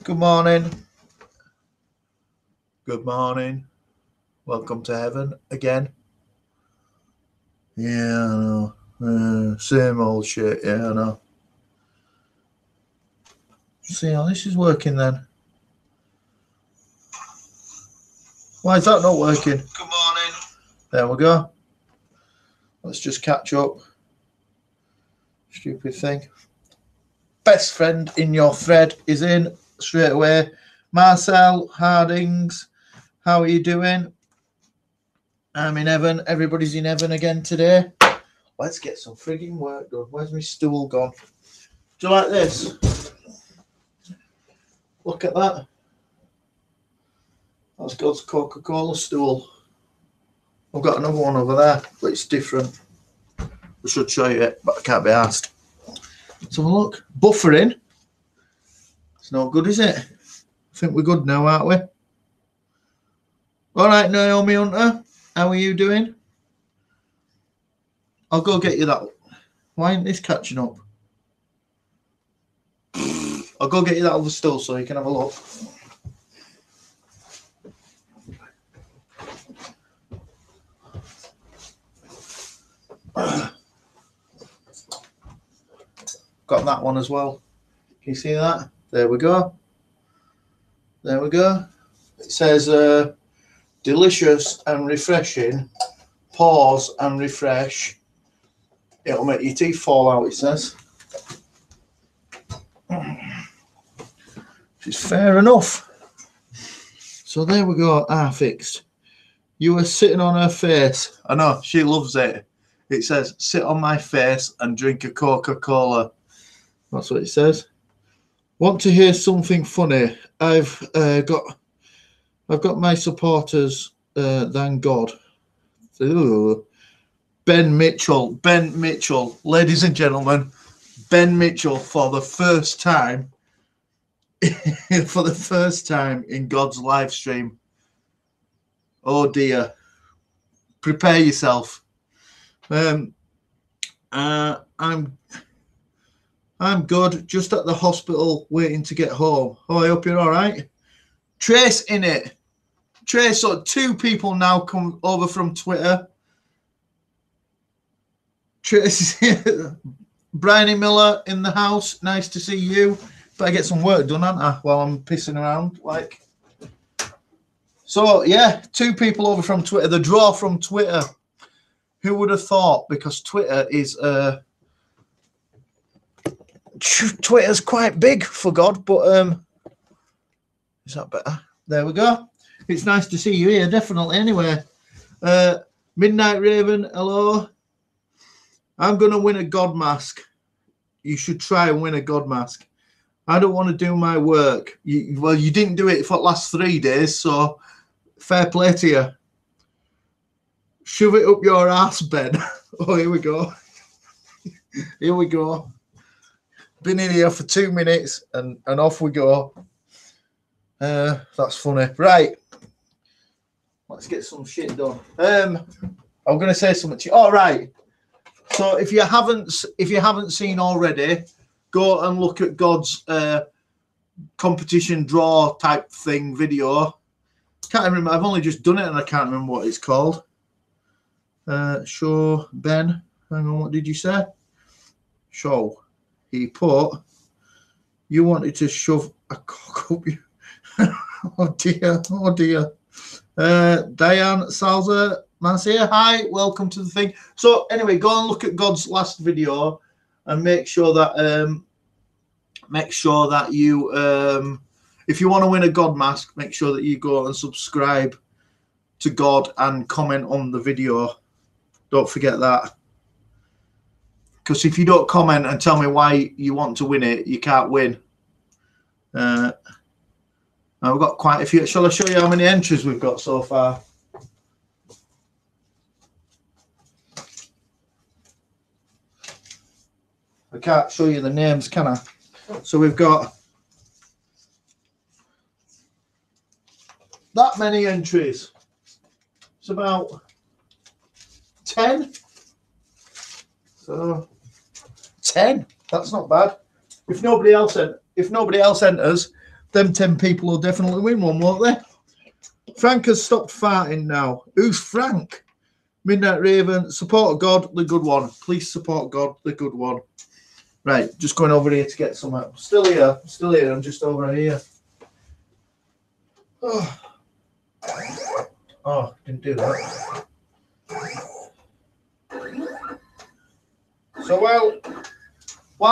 Good morning. Good morning. Welcome to heaven again. Yeah, I know. Same old shit. Yeah, I know. See how this is working then. Why is that not working? Good morning. There we go. Let's just catch up. Stupid thing. Best friend in your thread is in straight away. Marcel Hardings, how are you doing? I'm in heaven. Everybody's in heaven again today. Let's get some frigging work done. Where's my stool gone? Do you like this? Look at that. That's God's Coca-Cola stool. I've got another one over there, but it's different. I should show you it, but I can't be asked. Let's have a look. Buffering. It's no good, is it? I think we're good now, aren't we? All right, Naomi Hunter. How are you doing? I'll go get you that. Why isn't this catching up? I'll go get you that other stool so you can have a look. Got that one as well. Can you see that? There we go. There we go. It says delicious and refreshing. Pause and refresh. It'll make your teeth fall out, it says. Which is fair enough. So there we go. Fixed. You were sitting on her face. I know, she loves it. It says, sit on my face and drink a Coca-Cola. That's what it says. Want to hear something funny? I've got my supporters, thank God. Ooh. Ben Mitchell, ladies and gentlemen, Ben Mitchell for the first time in God's live stream. Oh dear. Prepare yourself. I'm good. Just at the hospital waiting to get home. Oh, I hope you're all right. Trace in it. Trace, so 2 people now come over from Twitter. Trace, Bryony Miller in the house. Nice to see you. Better get some work done, aren't I, while I'm pissing around. So, yeah, 2 people over from Twitter. The draw from Twitter. Who would have thought? Because Twitter is... Twitter's quite big for God, but is that better? There we go. It's nice to see you here, definitely. Anyway, Midnight Raven, hello. I'm gonna win a God mask. You should try and win a God mask. I don't want to do my work. You didn't do it for the last 3 days, so fair play to you. Shove it up your ass, Ben. Oh, here we go. Here we go. Been in here for 2 minutes and off we go. That's funny. Right. Let's get some shit done. I'm going to say something to you. All right. So if you haven't seen already, go and look at God's competition draw type thing video. Can't remember. I've only just done it and I can't remember what it's called. Show Ben. Hang on. What did you say? Show. He put, you wanted to shove a cock up you. Oh dear. Diane Salzer, Mancia, hi, welcome to the thing. So anyway, go and look at God's last video and make sure that you if you want to win a God mask, make sure that you go and subscribe to God and comment on the video. Don't forget that. Because if you don't comment and tell me why you want to win it, you can't win. Now we've got quite a few. Shall I show you how many entries we've got so far? I can't show you the names, can I? So we've got that many entries. It's about 10. So 10. That's not bad. If nobody else enters, them 10 people will definitely win one, won't they? Frank has stopped farting now. Who's Frank? Midnight Raven, support God, the good one. Please support God, the good one. Right, just going over here to get some. Still here. I'm just over here. Oh, didn't do that. So while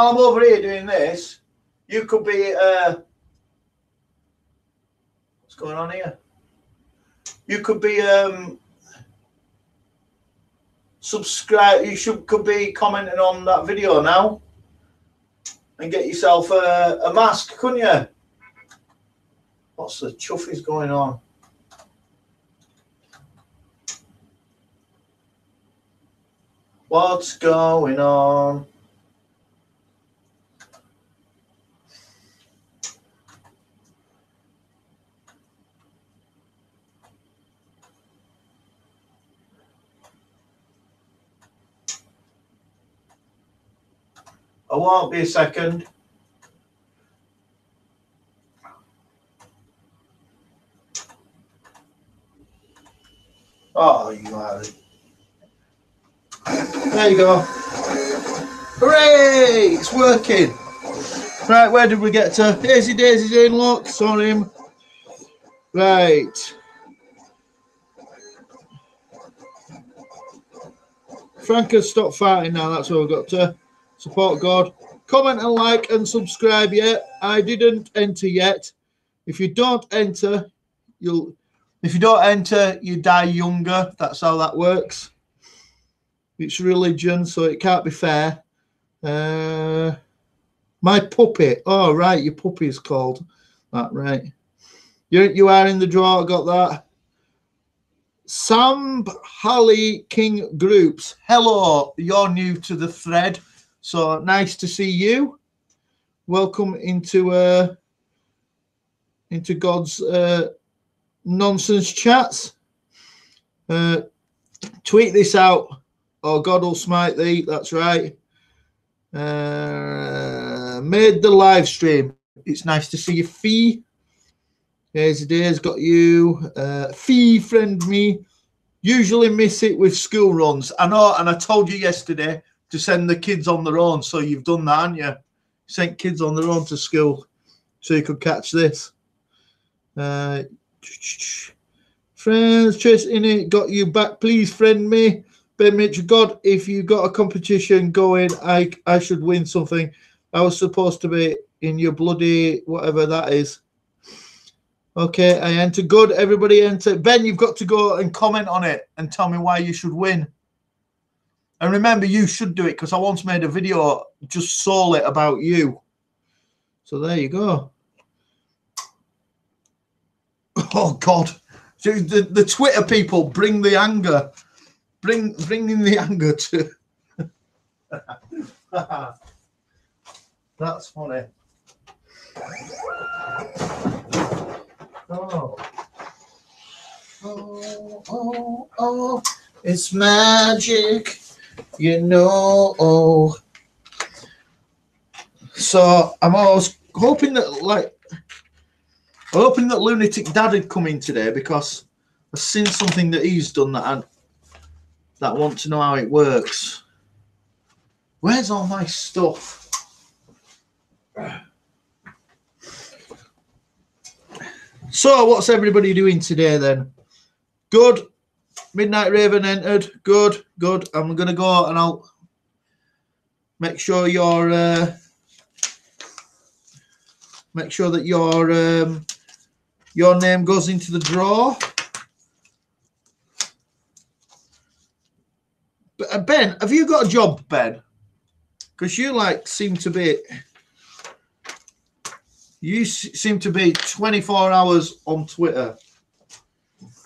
I'm over here doing this, you could be. What's going on here? You could be subscribe. Could be commenting on that video now, and get yourself a mask, couldn't you? What's the chuff is going on? What's going on? I won't be a second. Oh, you are. There you go. Hooray! It's working. Right, where did we get to? Hazy Daisy's in, look. Saw him. Right. Frank has stopped farting now. That's where we've got to. Support God. Comment and like and subscribe yet. I didn't enter yet. If you don't enter, you die younger. That's how that works. It's religion, so it can't be fair. My puppy. Oh, right, your puppy is called that, right. You are in the draw, got that. Sam Holly King Groups. Hello, you're new to the thread. So nice to see you. Welcome into God's nonsense chats. Tweet this out, or God will smite thee. That's right. Made the live stream. It's nice to see you, Fee. There's Days got you. Fee friend me. Usually miss it with school runs. I know, and I told you yesterday to send the kids on their own. So you've done that, haven't you? Sent kids on their own to school so you could catch this. Friends, Trace in it, got you back. Please friend me. Ben Mitchell, God, if you got a competition going, I should win something. I was supposed to be in your bloody whatever that is. Okay, I enter. Good, everybody enter. Ben, you've got to go and comment on it and tell me why you should win. And remember, you should do it because I once made a video just solely about you. So there you go. Oh, God. The Twitter people bring the anger. Bringing the anger to... That's funny. Oh. Oh, oh, oh. It's magic. You know, so I'm always hoping that Lunatic Dad had come in today because I've seen something that he's done that I want to know how it works. Where's all my stuff? So what's everybody doing today then? Good. Midnight Raven entered. Good, good. I'm going to go and I'll make sure your name goes into the draw. But Ben, have you got a job, Ben? Because you seem to be 24 hours on Twitter.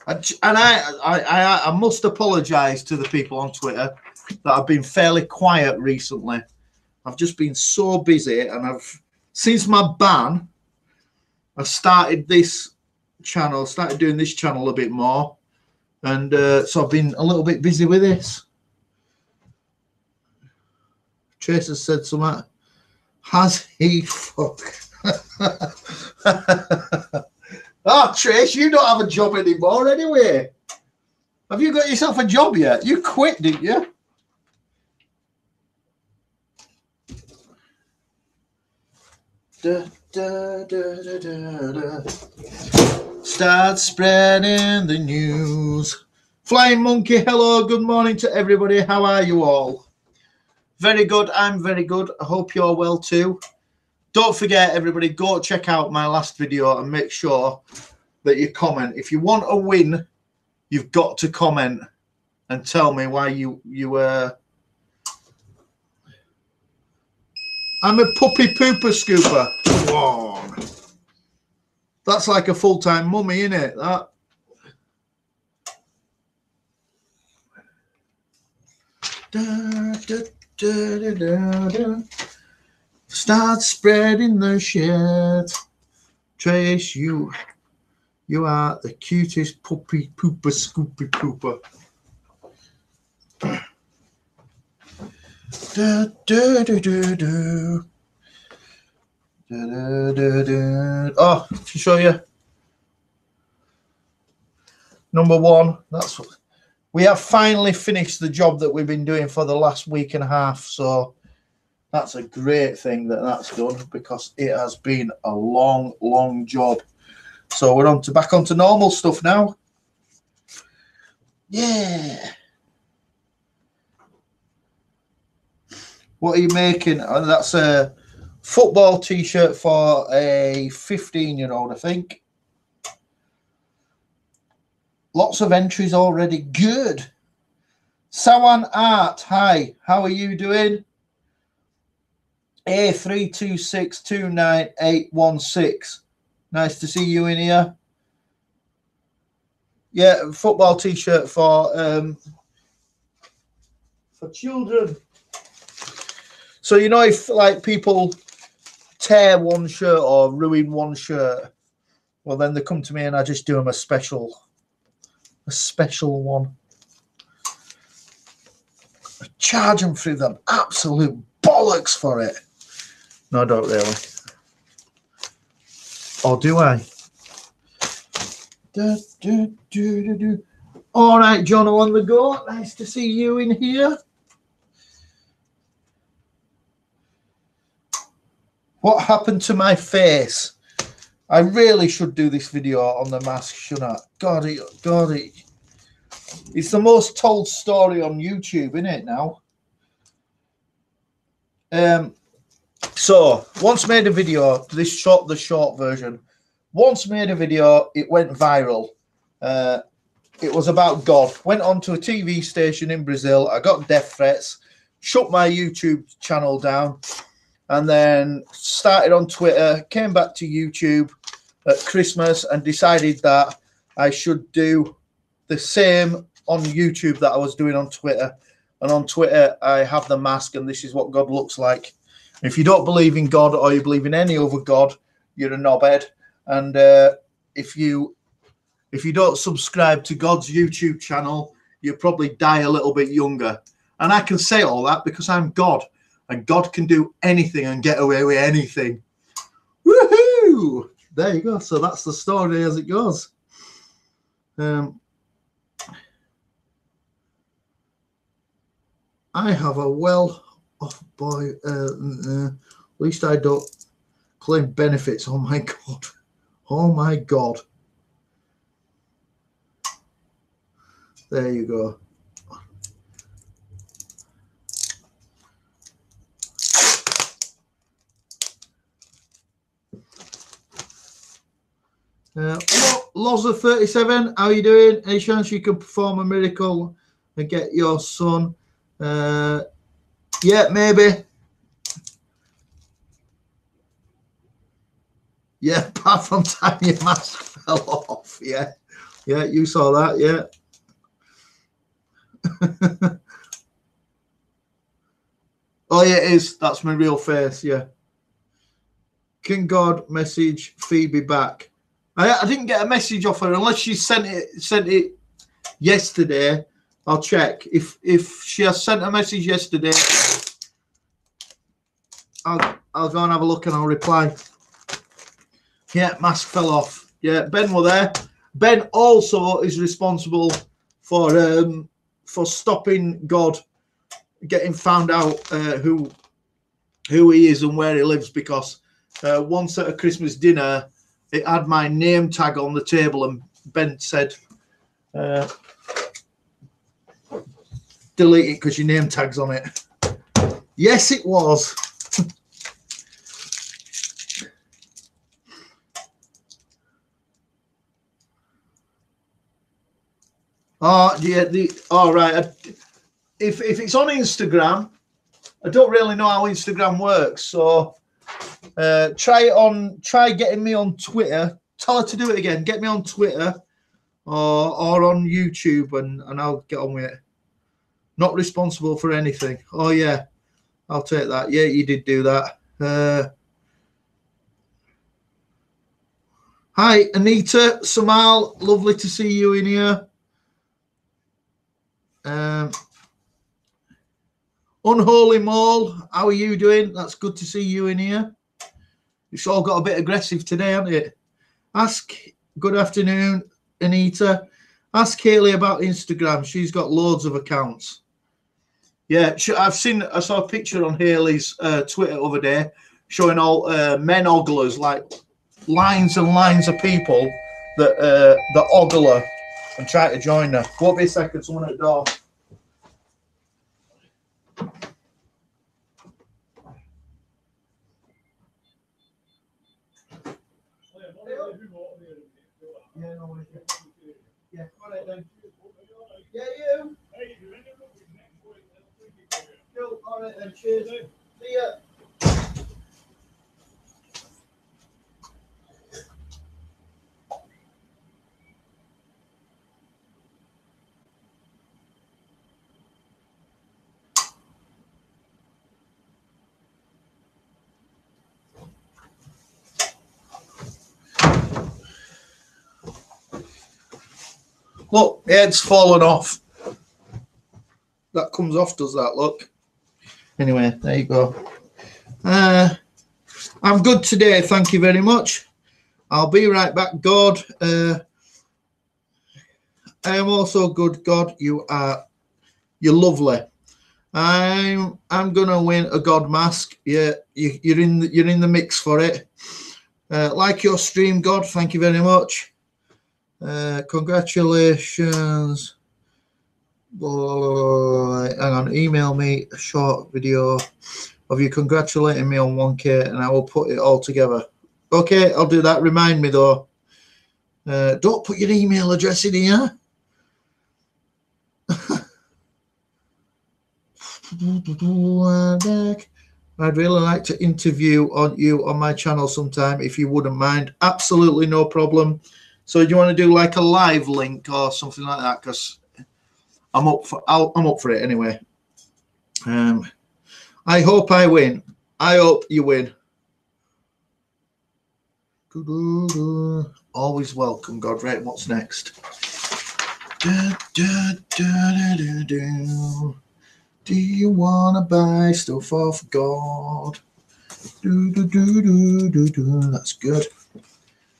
And I must apologise to the people on Twitter that I've been fairly quiet recently. I've just been so busy, and since my ban, I've started this channel, started doing this channel a bit more, and so I've been a little bit busy with this. Trace has said something. Has he? Fuck. Oh, Trace, you don't have a job anymore anyway. Have you got yourself a job yet? You quit, didn't you? Da, da, da, da, da, da. Start spreading the news. Flying Monkey, hello, good morning to everybody. How are you all? Very good, I'm very good. I hope you're well too. Don't forget, everybody, go check out my last video and make sure that you comment. If you want a win, you've got to comment and tell me why you I'm a puppy pooper scooper. Come on. That's like a full-time mummy, isn't it? That. Da, da, da, da, da, da. Start spreading the shit. Trace, you are the cutest puppy pooper scoopy pooper. Da, da, da, da, da. Da, da, da, da. Oh, to show you. Number one, that's what we have finally finished the job that we've been doing for the last week and a half. So that's a great thing that that's done, because it has been a long, long job. So we're back onto normal stuff now. Yeah. What are you making? Oh, that's a football t-shirt for a 15-year-old, I think. Lots of entries already. Good. Sawan Art, hi. How are you doing? A32629816. Nice to see you in here. Yeah, football t-shirt for children. So, you know, if like people tear one shirt or ruin one shirt, well, then they come to me and I just do them a special one. I charge them through them absolute bollocks for it. No, I don't really. Or do I? All right, John, on the go. Nice to see you in here. What happened to my face? I really should do this video on the mask, shouldn't I? God, it's the most told story on YouTube, isn't it now? So once made a video, the short version. Once made a video, it went viral. It was about God. Went on to a TV station in Brazil. I got death threats, shut my YouTube channel down, and then started on Twitter, came back to YouTube at Christmas and decided that I should do the same on YouTube that I was doing on Twitter. And on Twitter, I have the mask, and this is what God looks like. If you don't believe in God, or you believe in any other God, you're a knobhead. And if you don't subscribe to God's YouTube channel, you'll probably die a little bit younger. And I can say all that because I'm God, and God can do anything and get away with anything. Woohoo! There you go. So that's the story as it goes. I have a well-off boy. At least I don't claim benefits. Oh my God. Oh my God. There you go. Loza37, how are you doing? Any chance you can perform a miracle and get your son? Yeah, maybe. Yeah, apart from time your mask fell off. Yeah, yeah, you saw that. Yeah. Oh yeah, it is. That's my real face. Yeah. Can God message Phoebe back? I didn't get a message off her unless she sent it yesterday. I'll check. If she has sent a message yesterday, I'll go and have a look and I'll reply. Yeah, mask fell off. Yeah, Ben were there. Ben also is responsible for stopping God getting found out who he is and where he lives, because once at a Christmas dinner it had my name tag on the table and Ben said delete it because your name tag's on it. Yes, it was. Oh yeah, all right. If it's on Instagram, I don't really know how Instagram works, so try getting me on Twitter. Tell her to do it again. Get me on Twitter or on YouTube, and I'll get on with it. Not responsible for anything. Oh yeah, I'll take that. Yeah, you did do that. Hi, Anita, Samal, lovely to see you in here. Unholy Mall, how are you doing? That's good to see you in here. It's all got a bit aggressive today, hasn't it? Good afternoon, Anita. Ask Haley about Instagram. She's got loads of accounts. Yeah, I saw a picture on Haley's Twitter over there showing all men oglers, like lines and lines of people that ogle her and try to join her. Won't be a second, someone at the door. Yeah, no worries. Yeah, all right then. Yeah, you. Cool. All right then. Cheers. See ya. Look, the head's fallen off. That comes off, does that, look? Anyway, there you go. I'm good today, thank you very much. I'll be right back, God. I am also good, God. You're lovely. I'm gonna win a God mask. Yeah, you're in the mix for it. Like your stream, God. Thank you very much. Congratulations. Hang on, email me a short video of you congratulating me on 1K and I will put it all together. Okay, I'll do that. Remind me though. Don't put your email address in here. I'd really like to interview you on my channel sometime if you wouldn't mind. Absolutely no problem. So do you want to do like a live link or something like that? Because I'm up for it anyway. I hope I win. I hope you win. Always welcome, Godred. What's next? Do you wanna buy stuff off God? That's good.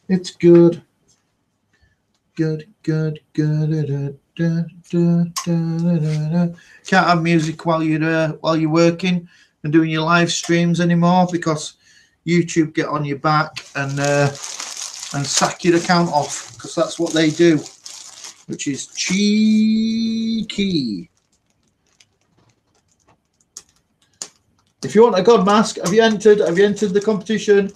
It's good. Good. Can't have music while you're working and doing your live streams anymore because YouTube get on your back and sack your account off, because that's what they do, which is cheeky. If you want a God mask, have you entered the competition?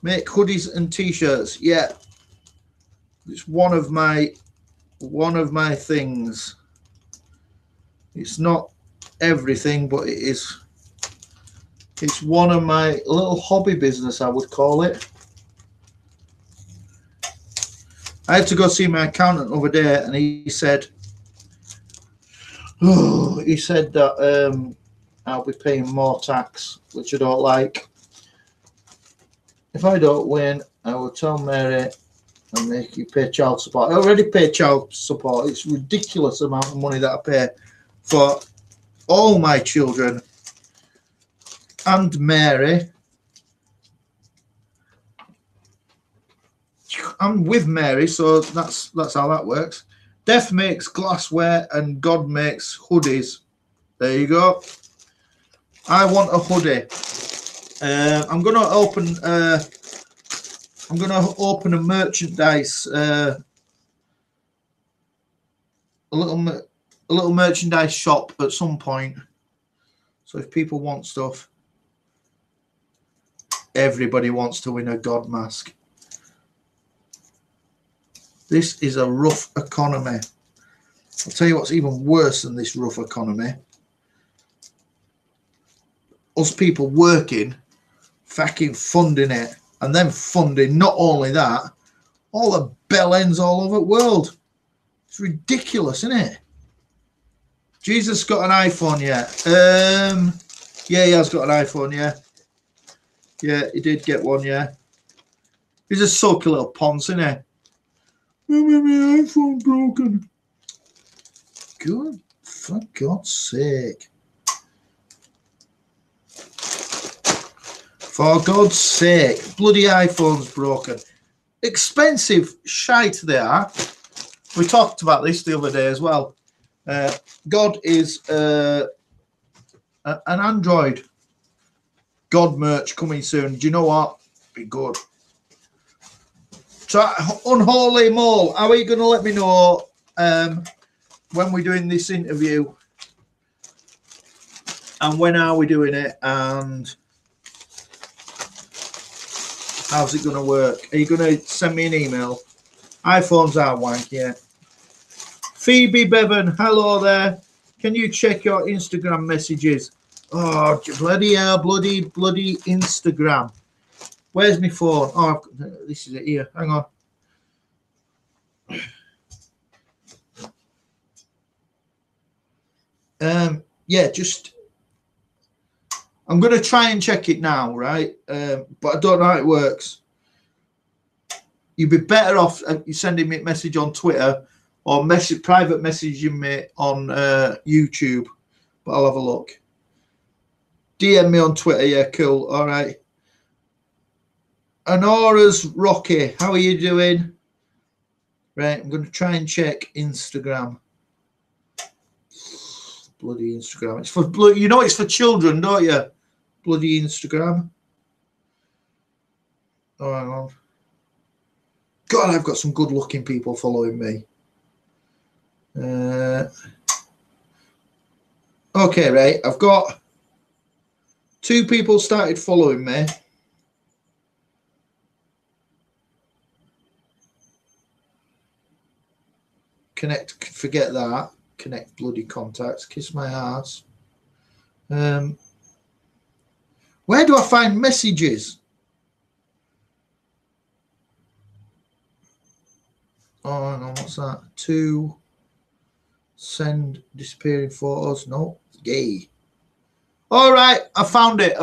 Make hoodies and t-shirts. Yeah, it's one of my things. It's not everything, but it is. It's one of my little hobby business, I would call it. I had to go see my accountant over there, and he said, that I'll be paying more tax, which I don't like. If I don't win, I will tell Mary and make you pay child support. I already pay child support. It's a ridiculous amount of money that I pay for all my children. and Mary. I'm with Mary, so that's how that works. Death makes glassware and God makes hoodies. There you go. I want a hoodie. I'm gonna open a merchandise, a little merchandise shop at some point. So if people want stuff, everybody wants to win a God mask. This is a rough economy. I'll tell you what's even worse than this rough economy. Us people working, fucking funding it, and then funding not only that, all the bell ends all over the world. It's ridiculous, isn't it? Jesus got an iPhone yet? Yeah, he has got an iPhone, yeah. Yeah, he did get one, yeah. He's a sulky little ponce, isn't he? My iPhone broken. Good, for God's sake. For God's sake, bloody iPhone's broken. Expensive shite they are. We talked about this the other day as well. God is an Android. God merch coming soon. Do you know what? Be good. So, Unholy Mole, how are you going to let me know when we're doing this interview? And when are we doing it? And how's it going to work? Are you going to send me an email? iPhones are wank, yeah. Phoebe Bevan, hello there. Can you check your Instagram messages? Oh, bloody hell, bloody Instagram. Where's my phone? Oh, this is it here. Hang on. Yeah, just I'm going to try and check it now, right? But I don't know how it works. You'd be better off you sending me a message on Twitter or private messaging me on YouTube. But I'll have a look. DM me on Twitter. Yeah, cool. All right. Honora's Rocky, how are you doing? Right, I'm going to try and check Instagram. Bloody Instagram. It's for you know it's for children, don't you? Bloody Instagram. Oh, hang on. God, I've got some good-looking people following me. Okay, right. I've got 2 people started following me. Connect, forget that. Connect bloody contacts. Kiss my ass. Where do I find messages? Oh, hang on, what's that? 2 send disappearing photos. No, gay. All right, I found it.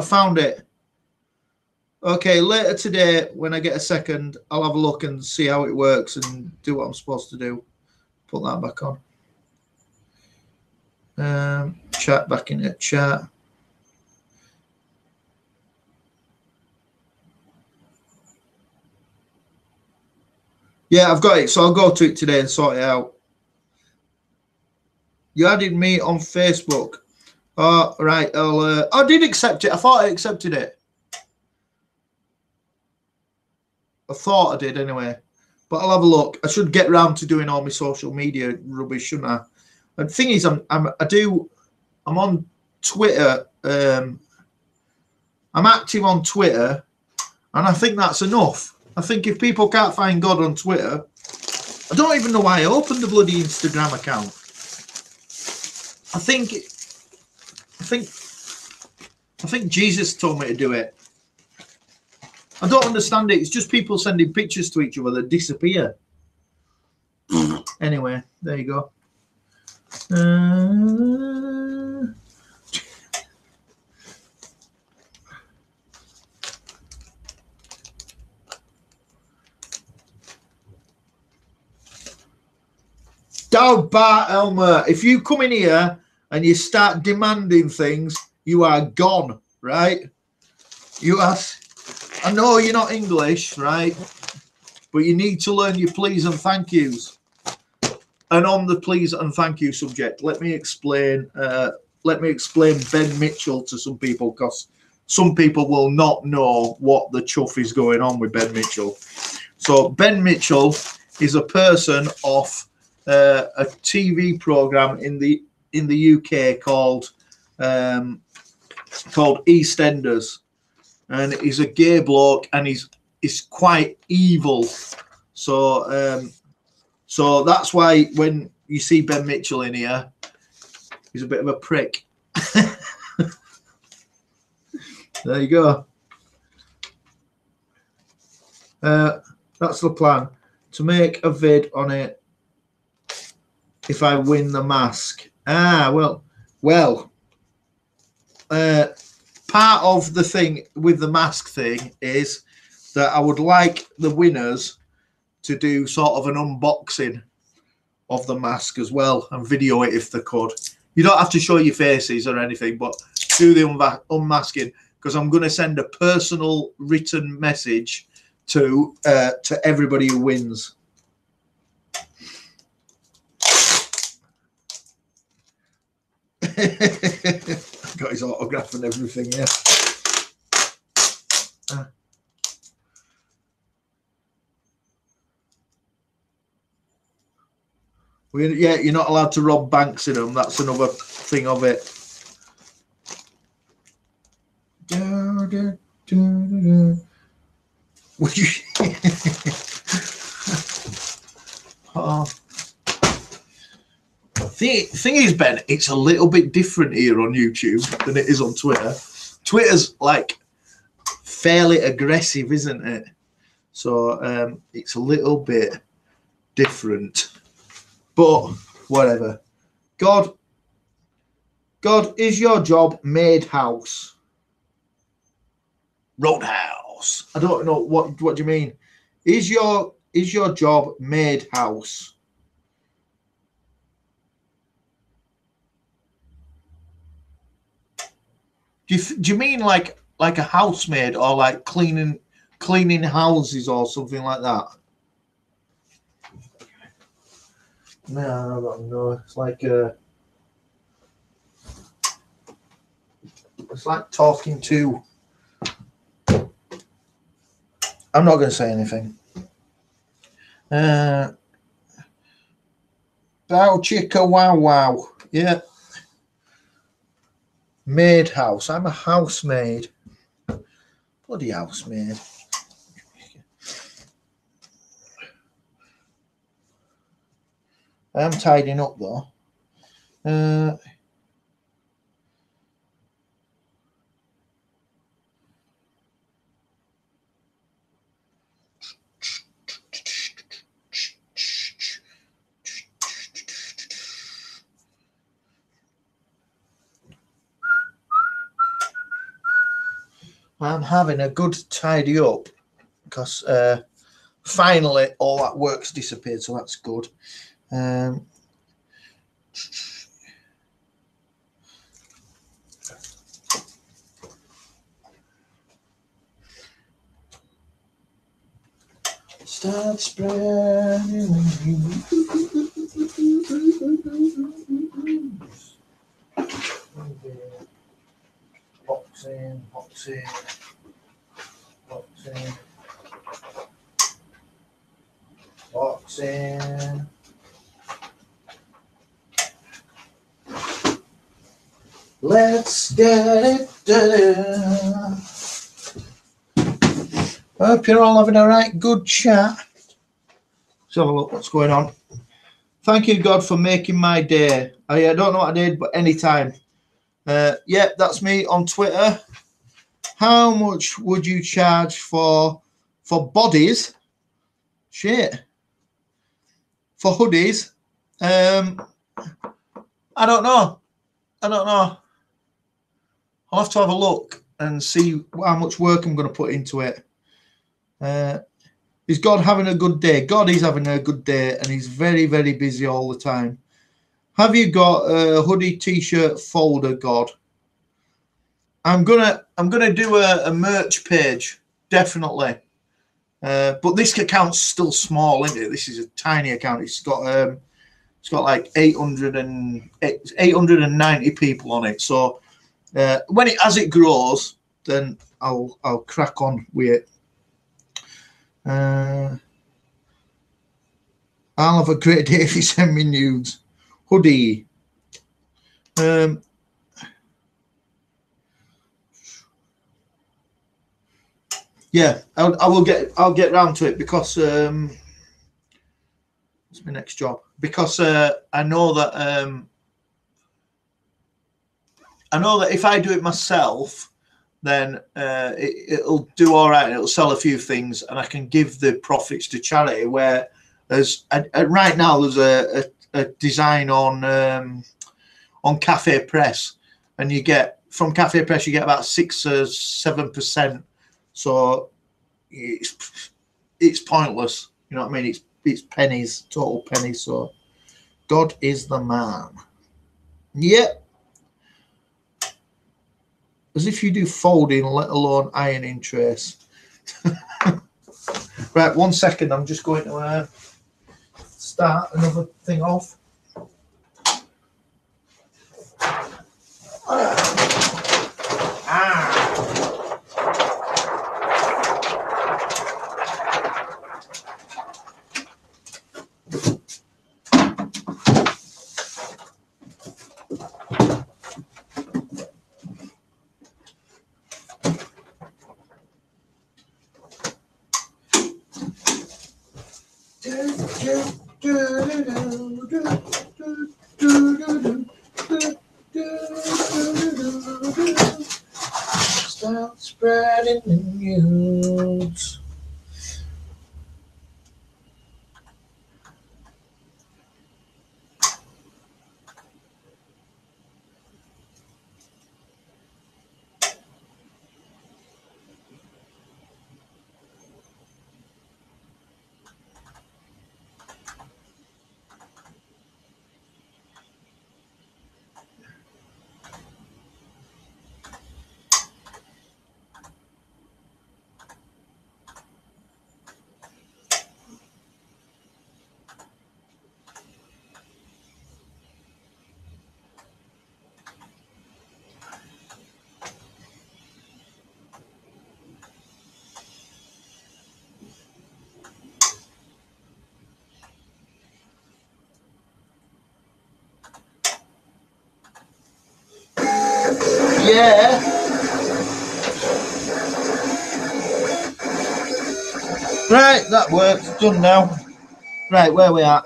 Okay, later today, when I get a second, I'll have a look and see how it works and do what I'm supposed to do. Put that back on. Chat back into chat. Yeah, I've got it. So I'll go to it today and sort it out. You added me on Facebook. Oh, right. I did accept it. I thought I accepted it. I thought I did anyway. But I'll have a look. I should get round to doing all my social media rubbish, shouldn't I? And the thing is, I'm on Twitter. I'm active on Twitter, and I think that's enough. I think if people can't find God on Twitter, I don't even know why I opened the bloody Instagram account. I think Jesus told me to do it. I don't understand it. It's just people sending pictures to each other that disappear. Anyway, there you go. Bart Elmer, if you come in here and you start demanding things, you are gone, right? You ask, I know you're not English, right? But you need to learn your please and thank yous. And on the please and thank you subject, let me explain Ben Mitchell to some people, because some people will not know what the chuff is going on with Ben Mitchell. So Ben Mitchell is a person off a TV program in the UK called EastEnders, and he's a gay bloke, and he's quite evil. So so that's why when you see Ben Mitchell in here, he's a bit of a prick. There you go. That's the plan, to make a vid on it if I win the mask. Well, part of the thing with the mask thing is that I would like the winners to do sort of an unboxing of the mask as well and video it if they could. You don't have to show your faces or anything, but do the unmasking, because I'm going to send a personal written message to everybody who wins. Got his autograph and everything, yeah. Yeah, you're not allowed to rob banks in them. That's another thing of it. Oh. Thing is, Ben, it's a little bit different here on YouTube than it is on Twitter. Twitter's like fairly aggressive, isn't it? So it's a little bit different. But whatever. God, is your job made house? Roadhouse. I don't know what do you mean. Is your job made house? Do you mean like a housemaid, or like cleaning houses or something like that? No, I don't know. It's like talking to. I'm not going to say anything. Bow chicka wow wow. Yeah. Maid house. I'm a housemaid. Bloody housemaid. I am tidying up though. I'm having a good tidy up because finally all that work's disappeared, so that's good. Start spreading. Box in, box in, box in, box in. Let's get it done. I hope you're all having a right good chat. Let's have a look what's going on. Thank you, God, for making my day. I don't know what I did, but anytime. Yeah, that's me on Twitter. How much would you charge for bodies? Shit. For hoodies? I don't know. I'll have to have a look and see how much work I'm going to put into it. Is God having a good day? God is having a good day, and he's very, very busy all the time. Have you got a hoodie t-shirt folder, God? I'm gonna do a merch page, definitely. But this account's still small, isn't it? This is a tiny account. It's got like 890 people on it. So when as it grows, then I'll crack on with it. I'll have a great day if you send me nudes. Hoodie. Yeah, I'll get round to it because what's my next job? Because I know that if I do it myself, then it'll do all right. It'll sell a few things, and I can give the profits to charity. Whereas right now there's a design on Cafe Press, and you get from Cafe Press you get about 6 or 7%. So it's pointless. You know what I mean? It's pennies, total pennies. So God is the man. Yep. As if you do folding, let alone ironing trace. Right, 1 second. I'm just going to start another thing off. Start spreading the news. Yeah. Right, that works. Done now. Right, where we at?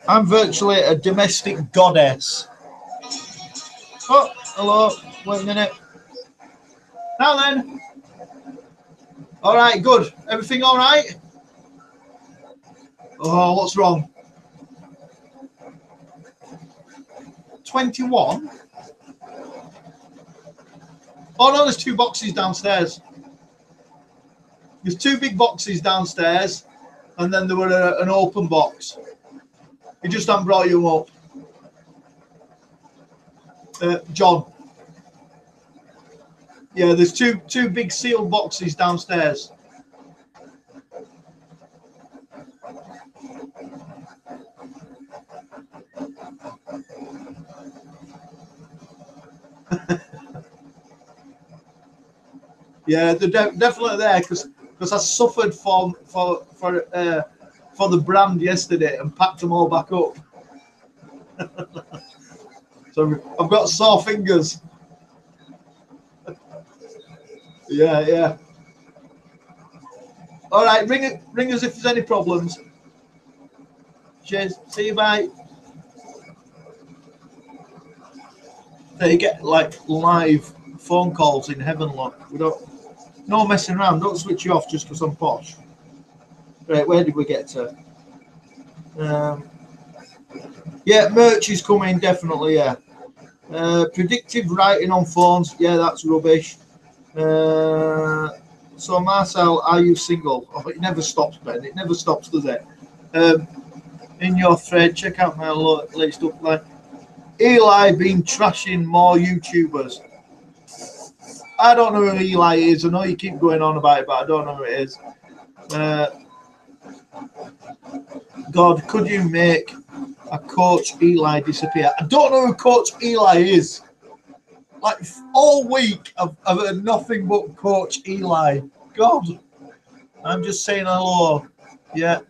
I'm virtually a domestic goddess. Oh, hello. Wait a minute. Now then. All right, good. Everything all right? Oh, what's wrong? 21? Oh, no, there's 2 boxes downstairs. There's 2 big boxes downstairs, and then there were an open box. He just hadn't brought you up. John. Yeah, there's two big sealed boxes downstairs. Yeah, they're definitely there because I suffered for the brand yesterday and packed them all back up. So I've got sore fingers. Yeah. All right, ring us if there's any problems. Cheers. See you, bye. So you get like live phone calls in heaven, look. We don't. No messing around. Don't switch you off just because I'm posh. Right, where did we get to? Yeah, merch is coming, definitely, yeah. Predictive writing on phones, yeah, that's rubbish. So Marcel, are you single? Oh, it never stops, Ben. It never stops, does it? In your thread, check out my latest upline. Eli been trashing more YouTubers. I don't know who Eli is. I know you keep going on about it, but I don't know who it is. God, could you make a Coach Eli disappear? I don't know who Coach Eli is. Like all week, I've heard nothing but Coach Eli. God, I'm just saying hello. Yeah.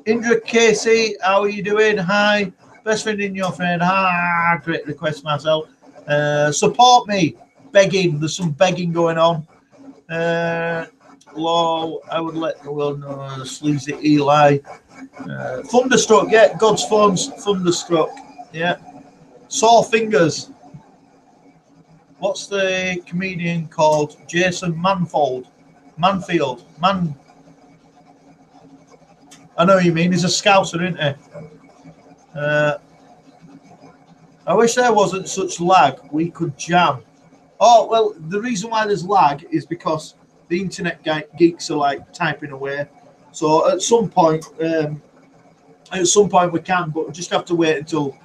Indra Casey, how are you doing? Hi. Best friend in your friend. Ah, great request, Marcel. Support me. Begging. There's some begging going on. Lol, I would let the world know. Sleazy Eli. Thunderstruck, yeah. God's phone's Thunderstruck. Yeah. Sore fingers. What's the comedian called? Jason Manfield. I know what you mean. He's a scouser, isn't he? I wish there wasn't such lag. We could jam. Oh, well, the reason why there's lag is because the internet geeks are like typing away. So at some point we can, but we'll just have to wait until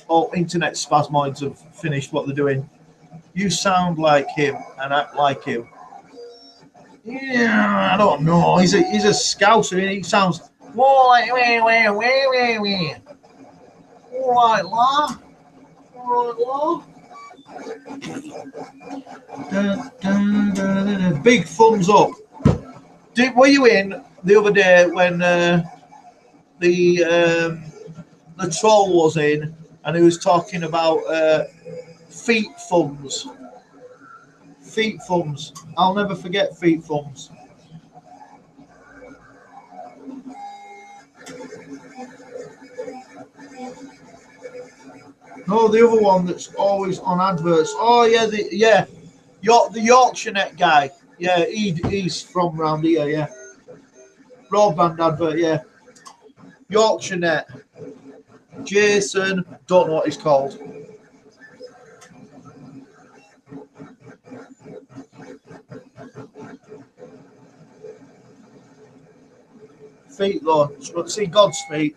all internet spasmoids have finished what they're doing. You sound like him and act like him. Yeah, I don't know. He's a scouser. He sounds more like all right, law. Big thumbs up. Were you in the other day when the troll was in and he was talking about feet thumbs? Feet thumbs. I'll never forget feet thumbs. No, the other one that's always on adverts. Oh yeah, the Yorkshire Net guy. Yeah, he's from round here. Yeah, broadband advert. Yeah, Yorkshire Net. Jason, don't know what he's called. Feet though. See God's feet.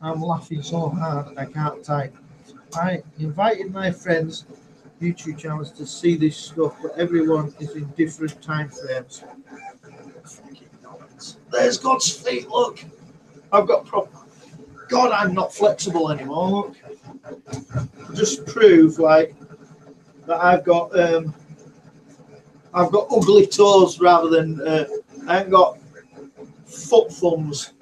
I'm laughing so hard I can't type. I invited my friends' YouTube channels to see this stuff, but everyone is in different time frames. There's God's feet, look. I've got God, I'm not flexible anymore, look. Just prove like that I've got ugly toes rather than I ain't got foot thumbs.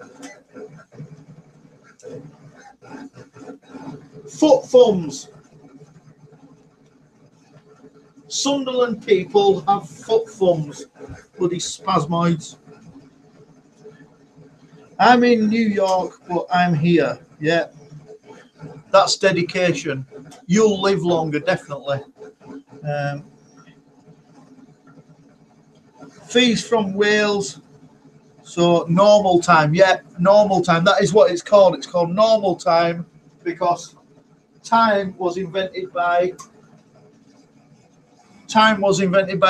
Foot thumbs. Sunderland people have foot thumbs. Bloody spasmoids. I'm in New York, but I'm here. Yeah. That's dedication. You'll live longer, definitely. Fees from Wales. So normal time. Yeah, normal time. That is what it's called. It's called normal time because time was invented by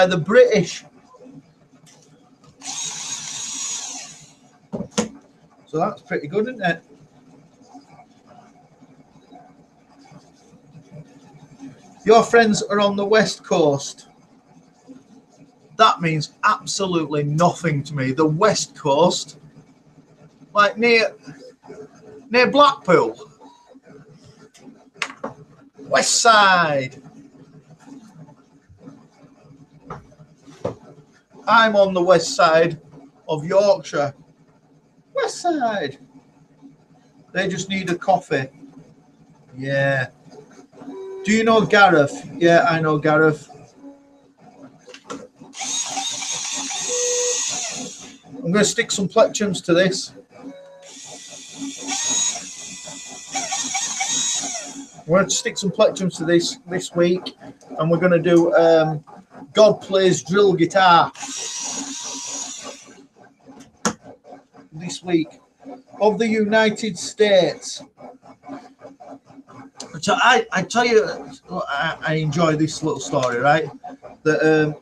the British. So that's pretty good, isn't it? Your friends are on the West Coast. That means absolutely nothing to me. The West Coast, like near Blackpool. West Side. I'm on the west side of Yorkshire. West Side. They just need a coffee. Yeah. Do you know Gareth? Yeah, I know Gareth. I'm going to stick some plectrums to this. We're going to stick some plectrums to this week, and we're going to do God Plays Drill Guitar this week of the United States. So I tell you, I enjoy this little story, right? That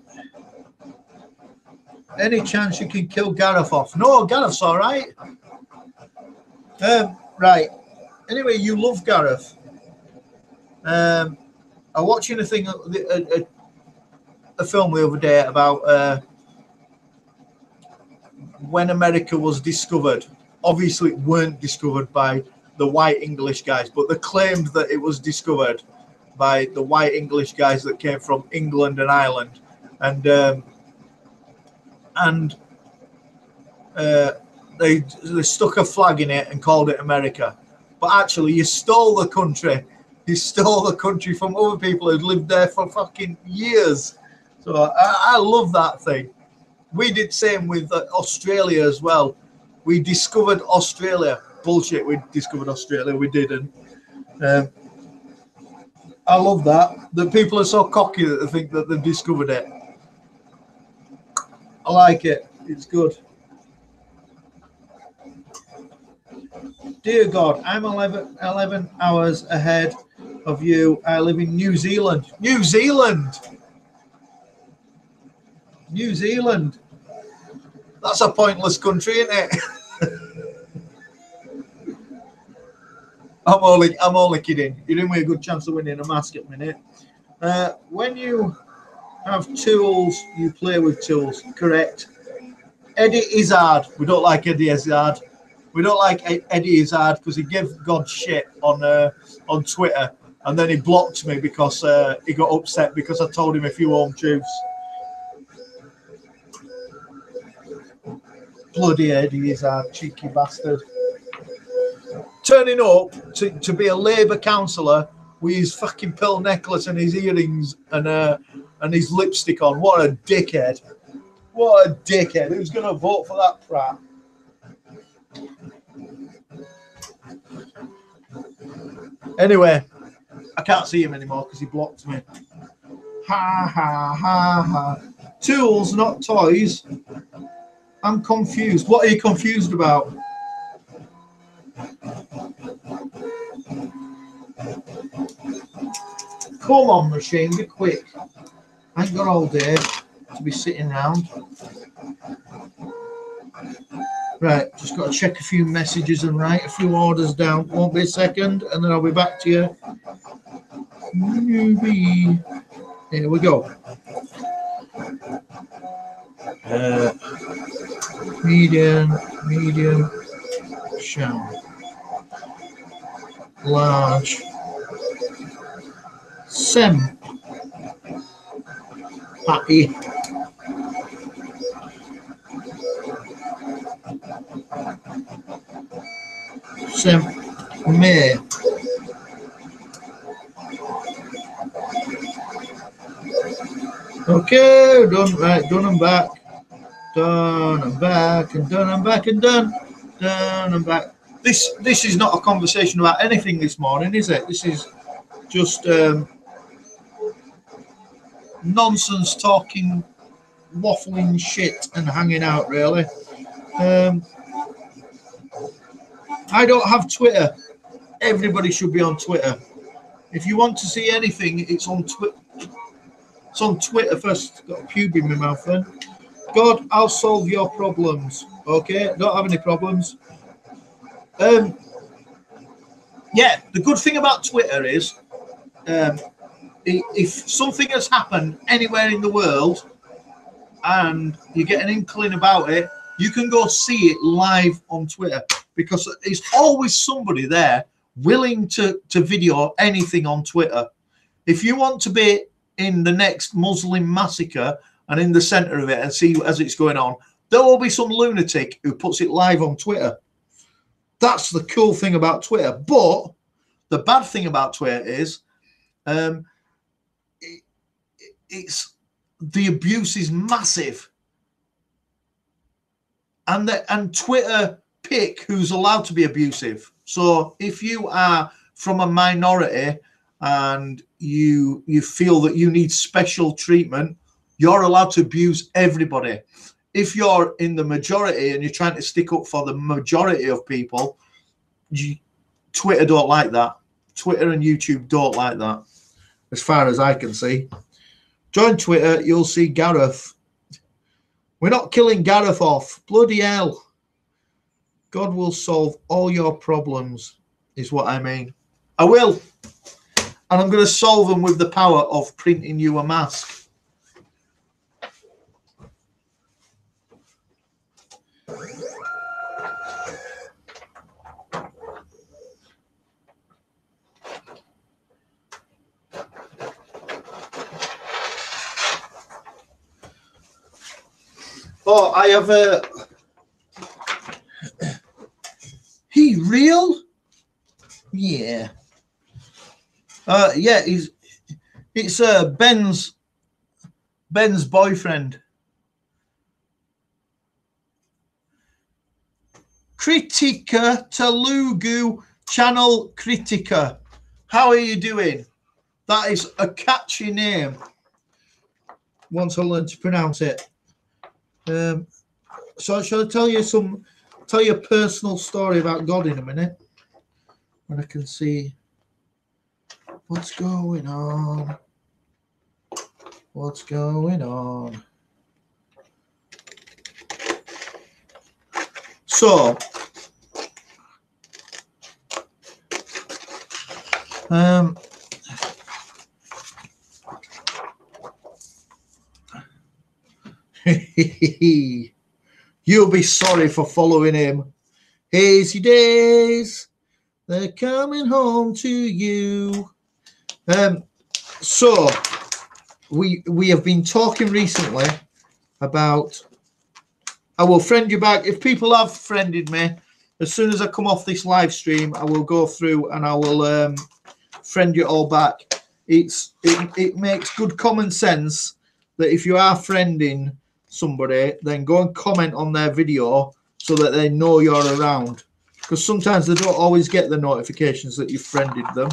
Any chance you can kill Gareth off? No, Gareth's all right. Right. Anyway, you love Gareth. I'm watching a thing, a film the other day about when America was discovered. Obviously, it weren't discovered by the white English guys, but they claimed that it was discovered by the white English guys that came from England and Ireland, and they stuck a flag in it and called it America. But actually, you stole the country. You stole the country from other people who'd lived there for fucking years. So I love that thing. We did same with Australia as well. We discovered Australia. Bullshit, we discovered Australia. We didn't. I love that. That people are so cocky that they think that they've discovered it. I like it. It's good. Dear God, I'm 11 hours ahead of you. I live in New Zealand. New Zealand! New Zealand. That's a pointless country, isn't it? I'm only kidding. You're doing me a good chance of winning a mask at minute. When you have tools, you play with tools. Correct. Eddie Izzard. We don't like Eddie Izzard. We don't like Eddie Izzard because he gave God shit on Twitter, and then he blocked me because he got upset because I told him a few home truths. Bloody Eddie Izzard, cheeky bastard. Turning up to be a Labour councillor with his fucking pearl necklace and his earrings and his lipstick on. What a dickhead. What a dickhead. Who's going to vote for that prat? Anyway, I can't see him anymore because he blocked me. Ha, ha, ha, ha. Tools, not toys. I'm confused. What are you confused about? Come on, machine, be quick. I ain't got all day to be sitting around. Right, just got to check a few messages and write a few orders down. Won't be a second, and then I'll be back to you. Here we go. Medium, shallow, large, patty, may. Okay, done. Right, done and back. Done and back and done and back and done. Done and back. This is not a conversation about anything this morning, is it? This is just nonsense talking, waffling shit and hanging out, really. I don't have Twitter. Everybody should be on Twitter. If you want to see anything, it's on Twitter. It's on Twitter first. Got a pube in my mouth then. God, I'll solve your problems. Okay, don't have any problems. Yeah, the good thing about Twitter is if something has happened anywhere in the world and you get an inkling about it, you can go see it live on Twitter because there's always somebody there willing to video anything on Twitter. If you want to be in the next Muslim massacre and in the center of it and see as it's going on, there will be some lunatic who puts it live on Twitter. That's the cool thing about Twitter. But the bad thing about Twitter is it's the abuse is massive. And Twitter pick who's allowed to be abusive. So if you are from a minority and you feel that you need special treatment, you're allowed to abuse everybody. If you're in the majority and you're trying to stick up for the majority of people, Twitter don't like that. Twitter and YouTube don't like that, as far as I can see. Join Twitter, you'll see Gareth. We're not killing Gareth off. Bloody hell. God will solve all your problems, is what I mean. I will. And I'm going to solve them with the power of printing you a mask. Oh, I have a... He real? Yeah. Yeah, it's Ben's boyfriend. Critica Telugu Channel Critica. How are you doing? That is a catchy name. Once I learn to pronounce it. So shall I tell you a personal story about God in a minute? When I can see what's going on. What's going on? So, you'll be sorry for following him. Hazy days, they're coming home to you. So we have been talking recently about, I will friend you back. If people have friended me, as soon as I come off this live stream, I will go through and I will friend you all back. It makes good common sense that if you are friending somebody, then go and comment on their video so that they know you're around. Because sometimes they don't always get the notifications that you've friended them.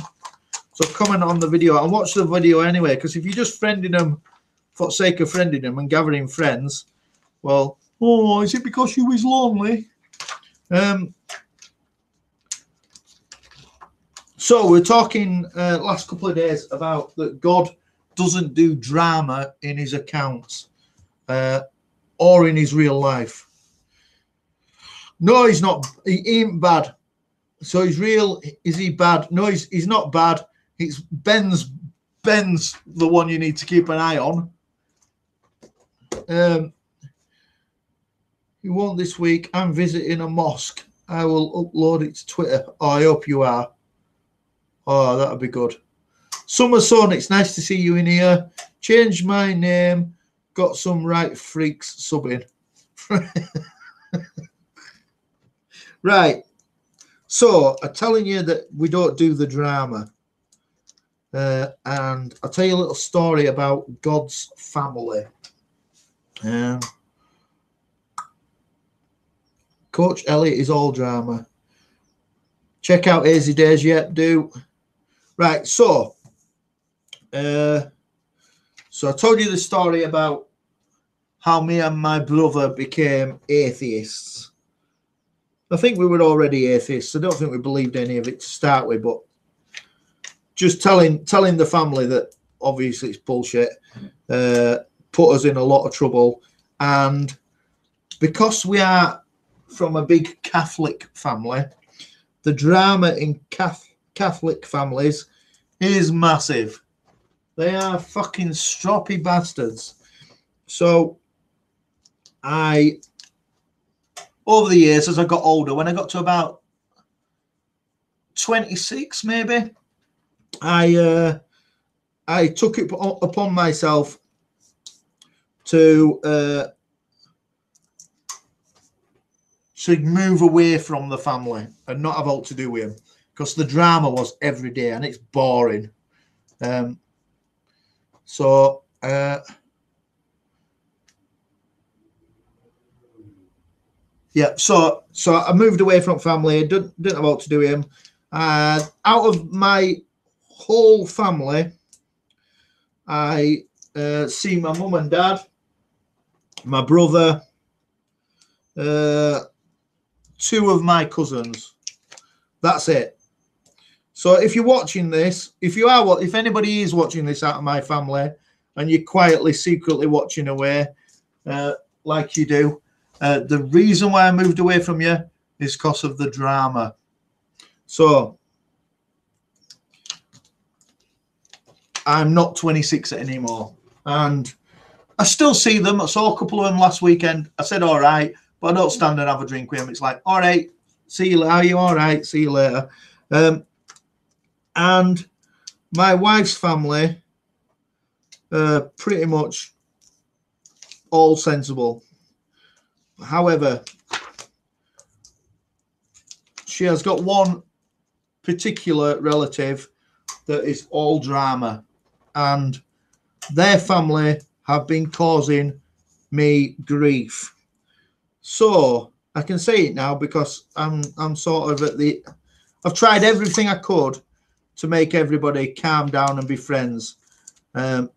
So comment on the video and watch the video anyway, because if you're just friending them for the sake of friending them and gathering friends, well, oh, is it because you was lonely? So we're talking last couple of days about that God doesn't do drama in his accounts or in his real life. No, he's not. He ain't bad. So he's real. Is he bad? No, he's not bad. It's Ben's the one you need to keep an eye on. You won't this week. I'm visiting a mosque. I will upload it to Twitter. Oh, I hope you are. Oh, that'll be good. Summer Son, it's nice to see you in here. Changed my name. Got some right freaks subbing. Right. So, I'm telling you that we don't do the drama. And I'll tell you a little story about God's family. Coach Elliot is all drama. Check out Hazy Days yet, do. Right, so I told you the story about how me and my brother became atheists. I think we were already atheists. I don't think we believed any of it to start with, but just telling the family that obviously it's bullshit put us in a lot of trouble. And because we are from a big Catholic family, the drama in Catholic families is massive. They are fucking stroppy bastards. So over the years, as I got older, when I got to about 26 maybe, I took it upon myself to move away from the family and not have all to do with him, because the drama was every day and it's boring. So I moved away from family. Didn't have all to do with him. Out of my whole family, I see my mum and dad, my brother, 2 of my cousins. That's it. So if you're watching this, if anybody is watching this out of my family and you're quietly, secretly watching away, like you do. The reason why I moved away from you is because of the drama. So I'm not 26 anymore, and I still see them. I saw a couple of them last weekend. I said, all right, but I don't stand and have a drink with them. It's like, all right, see you later. Are you all right? See you later. And my wife's family, pretty much all sensible. However, she has got one particular relative that is all drama, and their family have been causing me grief. So I can say it now because I'm sort of at the, I've tried everything I could to make everybody calm down and be friends. And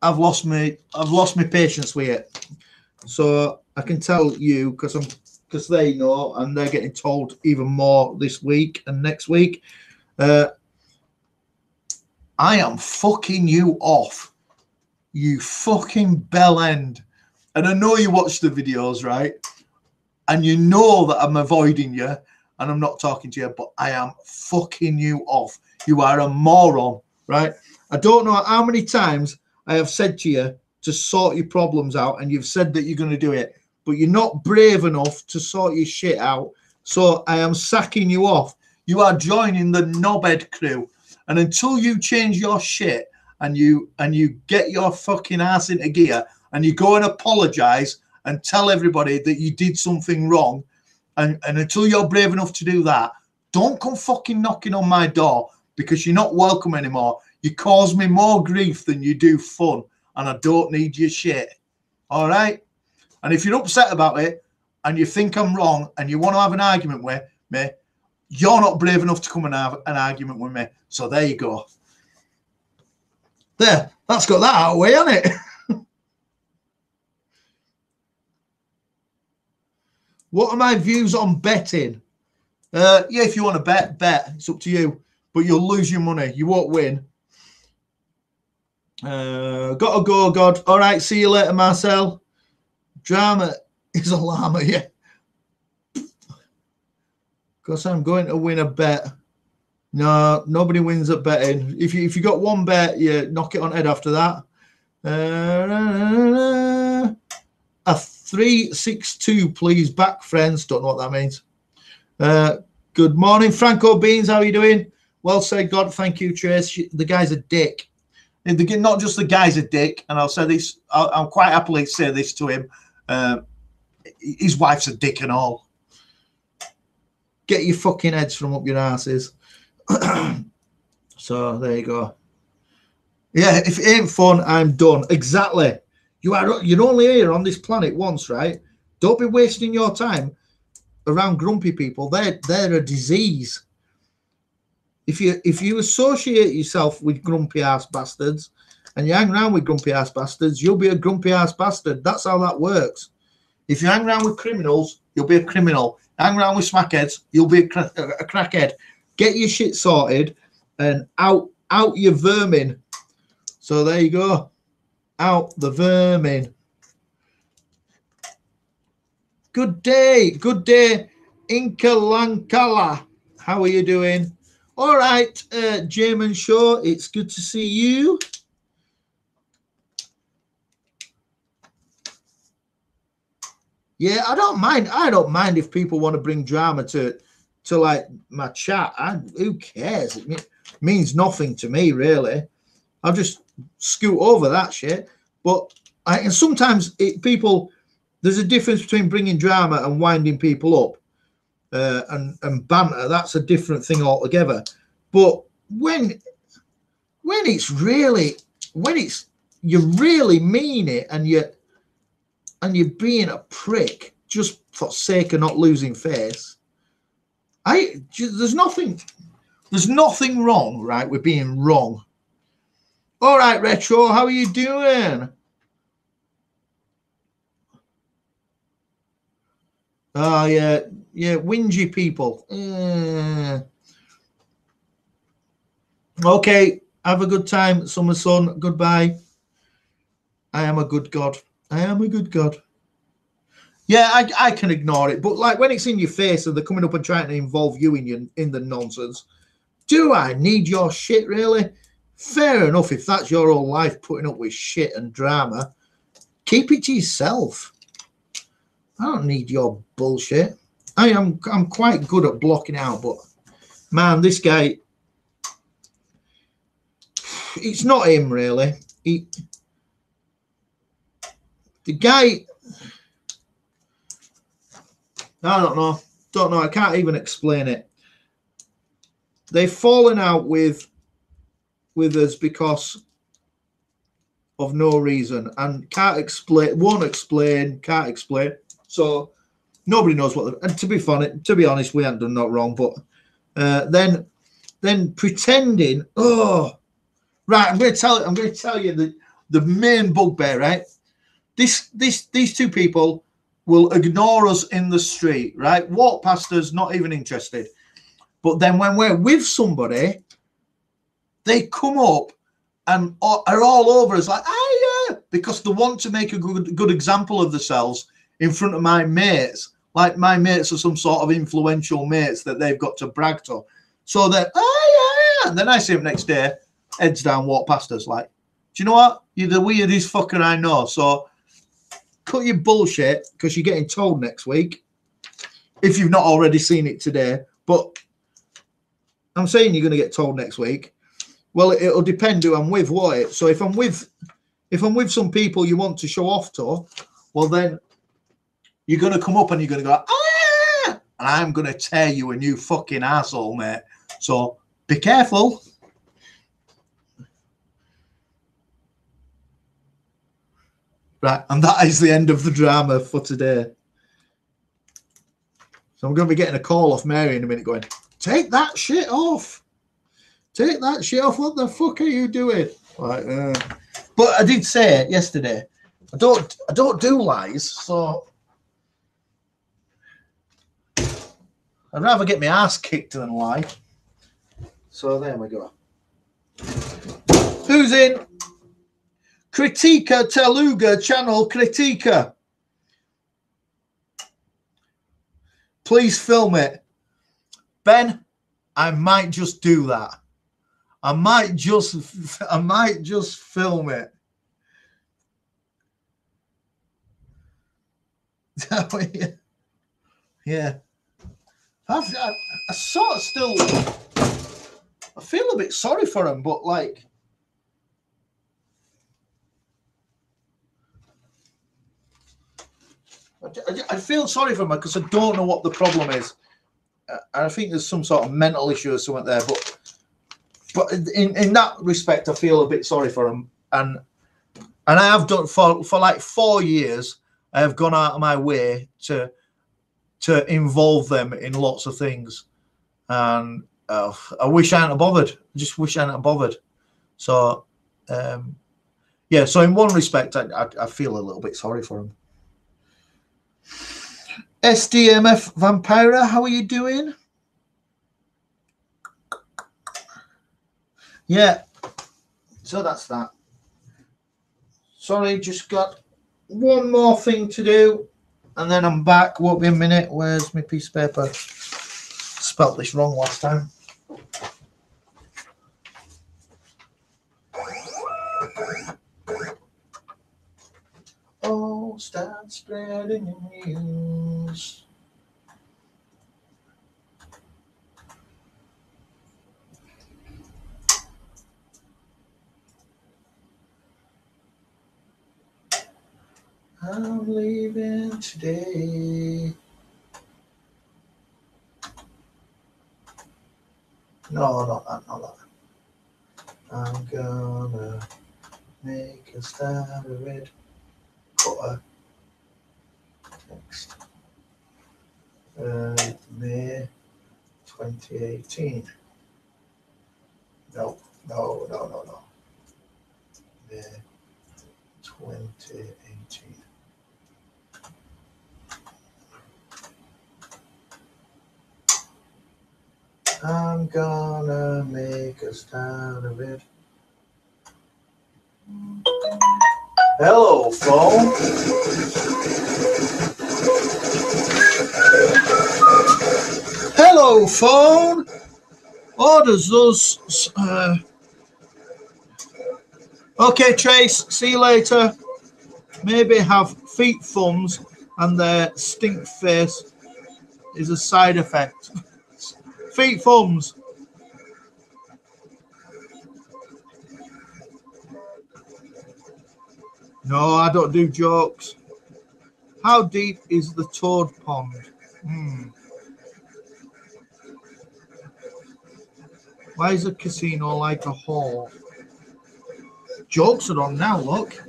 I've lost my patience with it. So I can tell you because they know, and they're getting told even more this week and next week. I am fucking you off, you fucking bell end. And I know you watch the videos, right? And you know that I'm avoiding you and I'm not talking to you, but I am fucking you off. You are a moron, right? I don't know how many times I have said to you to sort your problems out, and you've said that you're going to do it, but you're not brave enough to sort your shit out. So I am sacking you off. You are joining the knobhead crew. And until you change your shit and you get your fucking ass into gear and you go and apologize and tell everybody that you did something wrong, and until you're brave enough to do that, don't come fucking knocking on my door, because you're not welcome anymore. You cause me more grief than you do fun, and I don't need your shit. All right? And if you're upset about it and you think I'm wrong and you want to have an argument with me, you're not brave enough to come and have an argument with me. So there you go. There, that's got that out of the way, hasn't it? What are my views on betting? Yeah, if you want to bet. It's up to you. But you'll lose your money. You won't win. Gotta go, God. All right, see you later, Marcel. Drama is a llama, yeah. Because I'm going to win a bet. No, nobody wins at betting. If you got one bet, you knock it on head after that. A 362, please. Back, friends. Don't know what that means. Good morning, Franco Beans. How are you doing? Well said, God. Thank you, Trace. The guy's a dick. Not just the guy's a dick, and I'll say this. I'll quite happily say this to him. His wife's a dick and all. Get your fucking heads from up your asses. So there you go. Yeah, if it ain't fun, I'm done. Exactly. You're only here on this planet once, right? Don't be wasting your time around grumpy people. They're a disease. If you associate yourself with grumpy ass bastards and you hang around with grumpy ass bastards, you'll be a grumpy ass bastard. That's how that works. If you hang around with criminals, you'll be a criminal. Hang around with smackheads, you'll be a crackhead. Get your shit sorted and out your vermin. So there you go. Out the vermin. Good day. Good day, Inka Lankala. How are you doing? All right, Jamin Shaw, it's good to see you. Yeah, I don't mind. I don't mind if people want to bring drama to like my chat. Who cares? It means nothing to me, really. I'll just scoot over that shit. But and sometimes there's a difference between bringing drama and winding people up. And banter, that's a different thing altogether. But when you really mean it and you're being a prick just for sake of not losing face, there's nothing wrong, right, with being wrong. All right, Retro, how are you doing? Oh, yeah, whingy people. Okay, have a good time, summer sun. Goodbye. I am a good God. I am a good God. Yeah, I can ignore it, but like when it's in your face and they're coming up and trying to involve you in the nonsense, do I need your shit really? Fair enough, if that's your whole life putting up with shit and drama, keep it to yourself. I don't need your bullshit. I'm quite good at blocking out, but man, this guy, it's not him really. The guy, I don't know. I can't even explain it. They've fallen out with us because of no reason and can't explain. Can't explain. So nobody knows what. And to be honest, we haven't done that wrong. But then pretending. Oh, right. I'm going to tell you the main bugbear. Right. These two people will ignore us in the street. Right. Walk past us, not even interested. But then when we're with somebody, they come up and are all over us like, yeah, because they want to make a good example of themselves in front of my mates. Like my mates are some sort of influential mates that they've got to brag to. So they're, yeah. And then I see them next day, heads down, walk past us like, do you know what? You're the weirdest fucker I know. So cut your bullshit because you're getting told next week if you've not already seen it today. But I'm saying you're going to get told next week. Well, it'll depend who I'm with, won't it? So if I'm with some people you want to show off to, well then you're going to come up and you're going to go, and I'm going to tear you a new fucking asshole, mate. So be careful. Right, and that is the end of the drama for today. So I'm going to be getting a call off Mary in a minute going, take that shit off. Take that shit off. What the fuck are you doing? Like, but I did say it yesterday. I don't do lies, so I'd rather get my ass kicked than lie. So there we go. Who's in? Kritika Teluga channel Kritika. Please film it. Ben, I might just do that. I might just film it. Yeah. I sort of still, I feel a bit sorry for him, but like, I feel sorry for him because I don't know what the problem is. And I think there's some sort of mental issue or something there, but in that respect, I feel a bit sorry for him. And I have done for like 4 years, I have gone out of my way to involve them in lots of things. And I wish I hadn't bothered. I just wish I hadn't bothered. So, yeah, so in one respect, I feel a little bit sorry for him. SDMF Vampira, how are you doing? Yeah, so that's that. Sorry, just got one more thing to do, and then I'm back. Won't be a minute. Where's my piece of paper? Spelt this wrong last time. Oh, start spreading the news. I'm leaving today. No, not that. I'm gonna make a start of it. Got next. May 2018. No. May 2018. I'm gonna make a start of it. Hello, phone. Hello, phone. Orders us. Okay, Trace. See you later. Maybe have feet, thumbs, and their stink face is a side effect. Feet, thumbs. No, I don't do jokes. How deep is the Toad Pond? Why is a casino like a hall? Jokes are on now, look.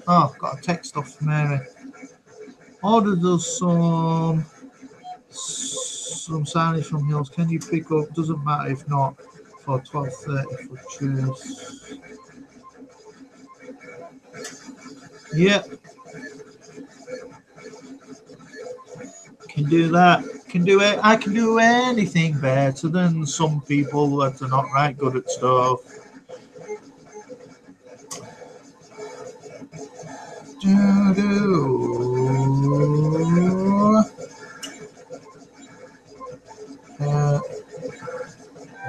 Oh, got a text off Mary. Ordered us some signage from Hills. Can you pick up? Doesn't matter if not. For 12:30 for cheers. Yep. Can do that. Can do it. I can do anything better than some people that are not right good at stuff.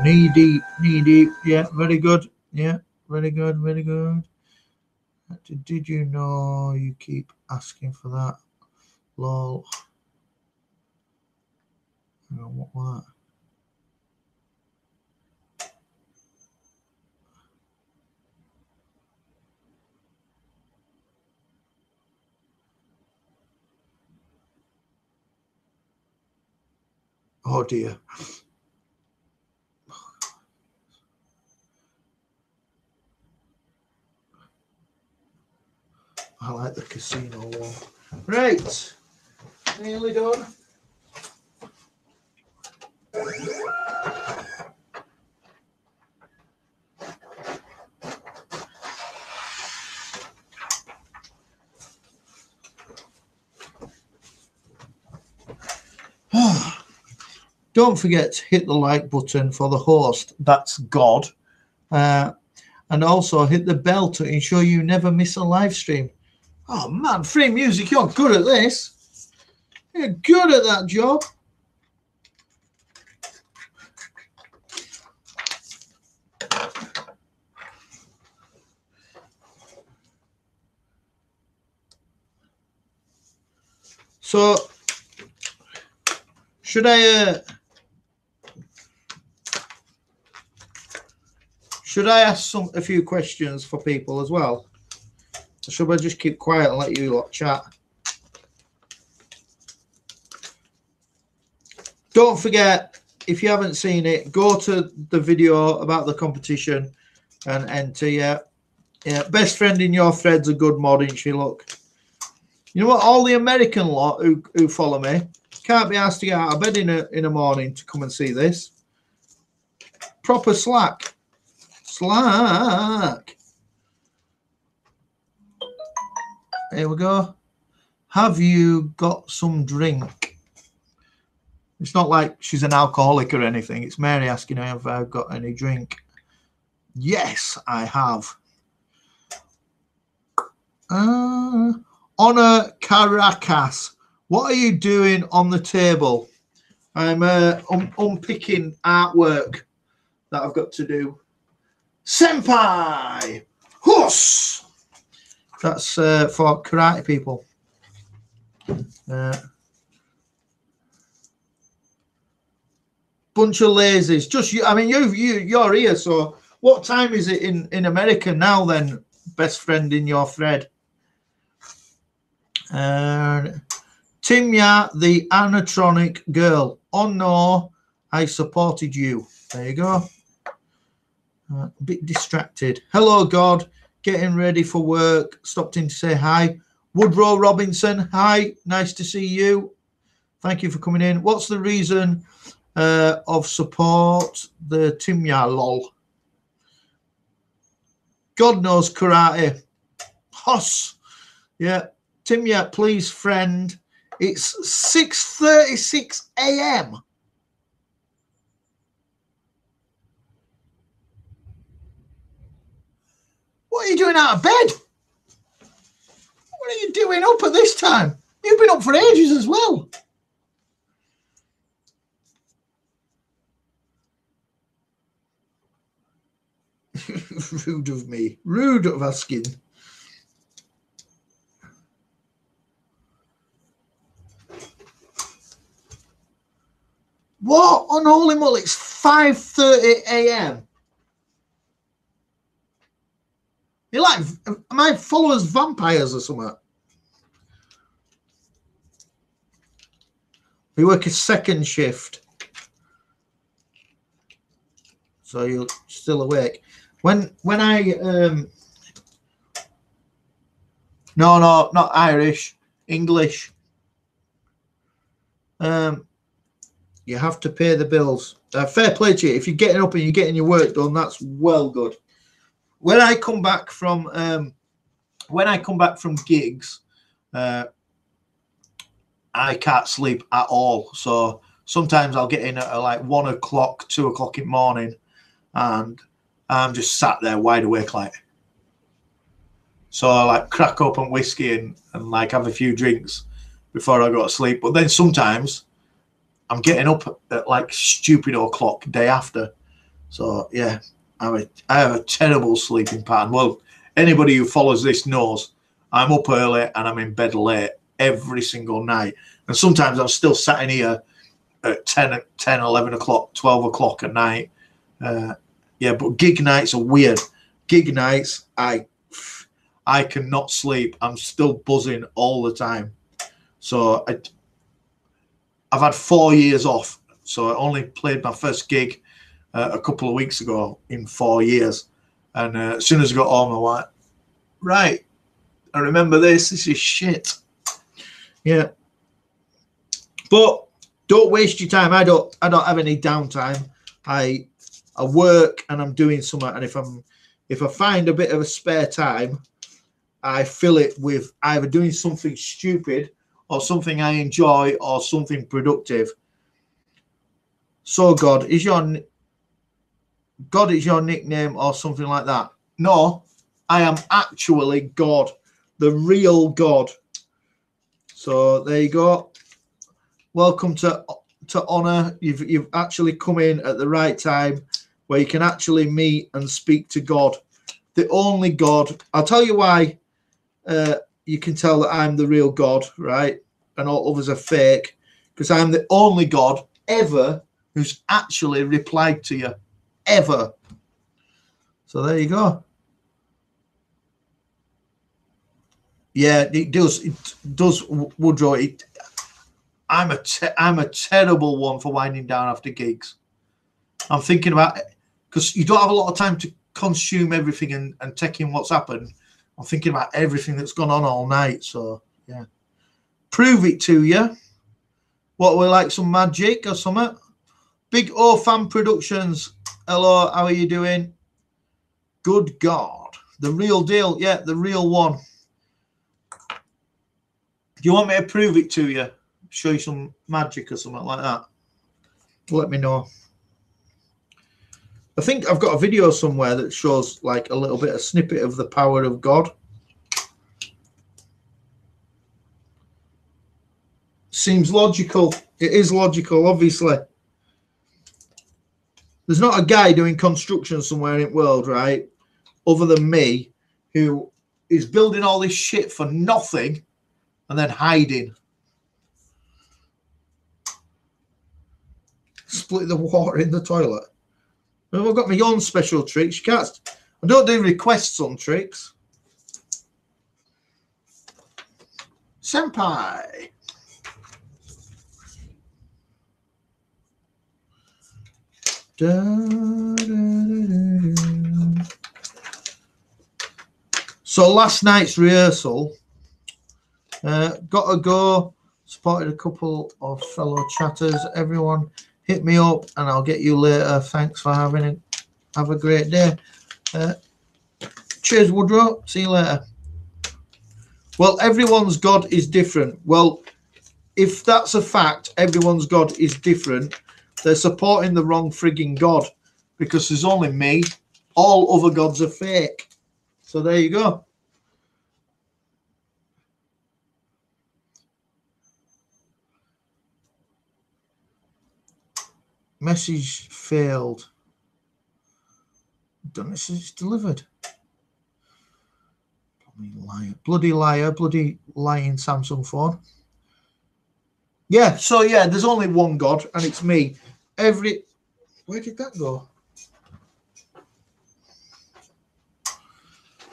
Knee deep. Yeah, very good. Yeah, very good, very good. Did you know you keep asking for that? Lol. Hang on, what was that? Oh dear. I like the casino one. Right. Nearly done. Don't forget to hit the like button for the host. That's God. And also hit the bell to ensure you never miss a live stream. Oh man, free music, you're good at this. You're good at that job. So, should I ask a few questions for people as well? Or should I just keep quiet and let you lot chat? Don't forget, if you haven't seen it, go to the video about the competition and enter. Yeah, best friend in your thread's a good mod, isn't she? Look, you know what? All the American lot who follow me can't be asked to get out of bed in a morning to come and see this. Proper slack. Here we go. Have you got some drink? It's not like she's an alcoholic or anything. It's Mary asking her if I've got any drink. Yes, I have. Honor Caracas. What are you doing on the table? I'm unpicking artwork that I've got to do. Senpai! Huss! That's for karate people. Bunch of lazies. Just you. I mean, you're here. So, what time is it in America now? Then, best friend in your thread. Timya, the anatronic girl. Oh no, I supported you. There you go. A bit distracted. Hello, God. Getting ready for work. Stopped in to say hi. Woodrow Robinson. Hi. Nice to see you. Thank you for coming in. What's the reason of support? The Timya lol. God knows karate. Hoss. Yeah. Timya, please, friend. It's 6:36 a.m. What are you doing out of bed? are you doing up at this time? You've been up for ages as well. Rude of me. Rude of asking. What? Unholy moly, it's 5:30 a.m. You're like, my followers vampires or something? We work a second shift. So you're still awake. When I no, not Irish, English. You have to pay the bills. Fair play to you. If you're getting up and you're getting your work done, that's well good. When I come back from gigs, I can't sleep at all. So sometimes I'll get in at like 1 o'clock, 2 o'clock in the morning, and I'm just sat there wide awake like. So I like crack open whiskey and like have a few drinks before I go to sleep. But then sometimes I'm getting up at like stupid o'clock day after. So yeah, I have a terrible sleeping pattern. Well, anybody who follows this knows I'm up early and I'm in bed late every single night. And sometimes I'm still sat in here at 10, 11 o'clock, 12 o'clock at night. Yeah, but gig nights are weird. Gig nights, I cannot sleep. I'm still buzzing all the time. So I've had 4 years off. So I only played my first gig a couple of weeks ago in 4 years. And as soon as I got home, I'm like, right, I remember this. This is shit. Yeah. But don't waste your time. I don't have any downtime. I work and I'm doing something. And if I find a bit of a spare time, I fill it with either doing something stupid or something I enjoy or something productive. So God is your nickname or something like that? No, I am actually God, the real God. So there you go. Welcome to Honor. You've actually come in at the right time where you can actually meet and speak to God, the only God. I'll tell you why. You can tell that I'm the real God, right? And all others are fake, because I'm the only God ever who's actually replied to you, ever. So there you go. Yeah, it does, Woodrow. I'm a terrible one for winding down after gigs. I'm thinking about it because you don't have a lot of time to consume everything and take in what's happened. I'm thinking about everything that's gone on all night. So yeah, prove it to you. What, we like some magic or something? Big O Fan Productions. Hello, how are you doing? Good God, the real deal. Yeah, the real one. Do you want me to prove it to you? Show you some magic or something like that? Let me know. I think I've got a video somewhere that shows like a little bit of snippet of the power of God. Seems logical. It is logical, obviously. There's not a guy doing construction somewhere in the world, right, other than me, who is building all this shit for nothing and then hiding. Split the water in the toilet. Well, I've got my own special tricks. You can't. I don't do requests on tricks. Senpai. Da, da, da, da. So last night's rehearsal, got to go. Spotted a couple of fellow chatters. Everyone, hit me up and I'll get you later. Thanks for having it. Have a great day. Cheers, Woodrow. See you later. Well, everyone's God is different. Well, if that's a fact, everyone's God is different. They're supporting the wrong frigging God, because there's only me. All other gods are fake. So there you go. Message failed. Done this, it's delivered. Bloody liar, bloody lying Samsung phone. Yeah, so yeah, there's only one God, and it's me. Where did that go?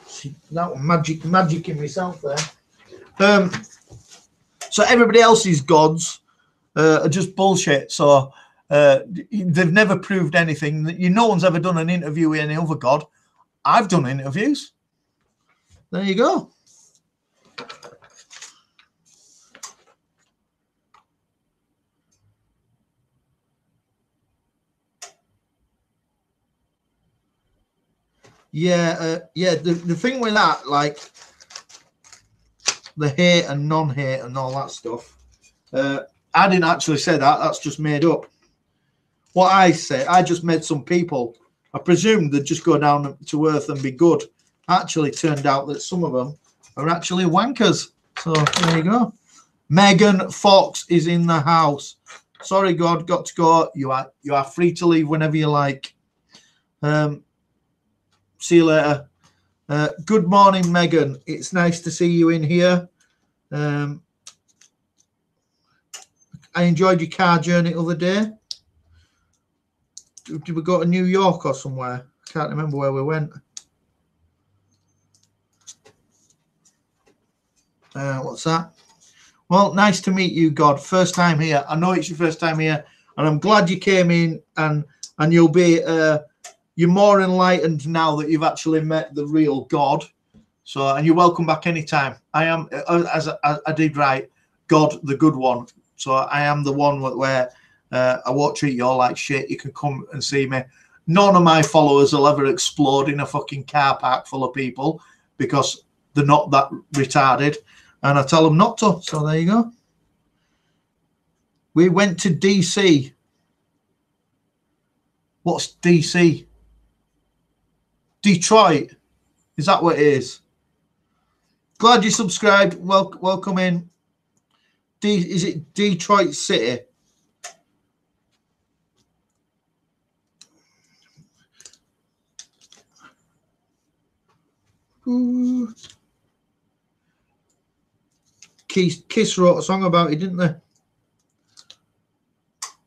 See, that one magic in myself there. So everybody else's gods are just bullshit. So they've never proved anything. No one's ever done an interview with any other god. I've done interviews. There you go. Yeah, the thing with that, like the hate and non-hate and all that stuff, I didn't actually say that. That's just made up. What I say, I just made some people. I presumed they'd just go down to earth and be good. Actually, turned out that some of them are actually wankers. So there you go. Megan Fox is in the house. Sorry, God, got to go. You are free to leave whenever you like. See you later. Good morning, Megan. It's nice to see you in here. I enjoyed your car journey the other day. Did we go to New York or somewhere? I can't remember where we went. What's that? Well, nice to meet you, God. First time here. I know it's your first time here, and I'm glad you came in, and you'll be you're more enlightened now that you've actually met the real God. So, and you're welcome back anytime. I am, as I did write, God, the good one. So I am the one where I won't treat you all like shit. You can come and see me. None of my followers will ever explode in a fucking car park full of people because they're not that retarded. And I tell them not to. So there you go. We went to DC. What's DC? Detroit. Is that what it is? Glad you subscribed. Welcome in. Is it Detroit City? Ooh. Kiss wrote a song about it, didn't they?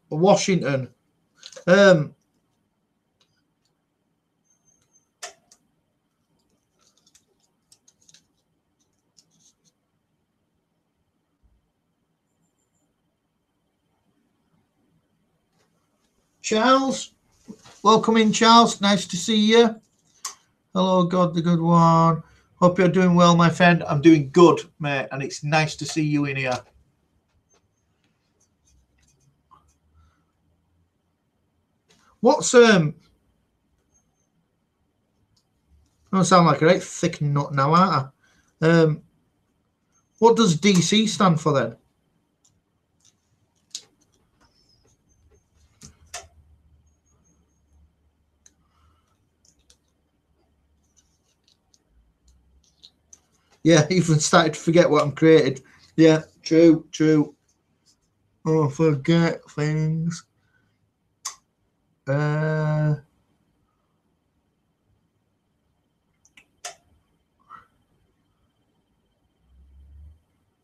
Washington. Charles, welcome in, Charles. Nice to see you. Hello, God, the good one. Hope you're doing well, my friend. I'm doing good, mate, and it's nice to see you in here. What's I don't sound like a right thick nut now, aren't I? What does DC stand for then? Yeah, even started to forget what I'm created. Yeah, true. Oh, forget things. Do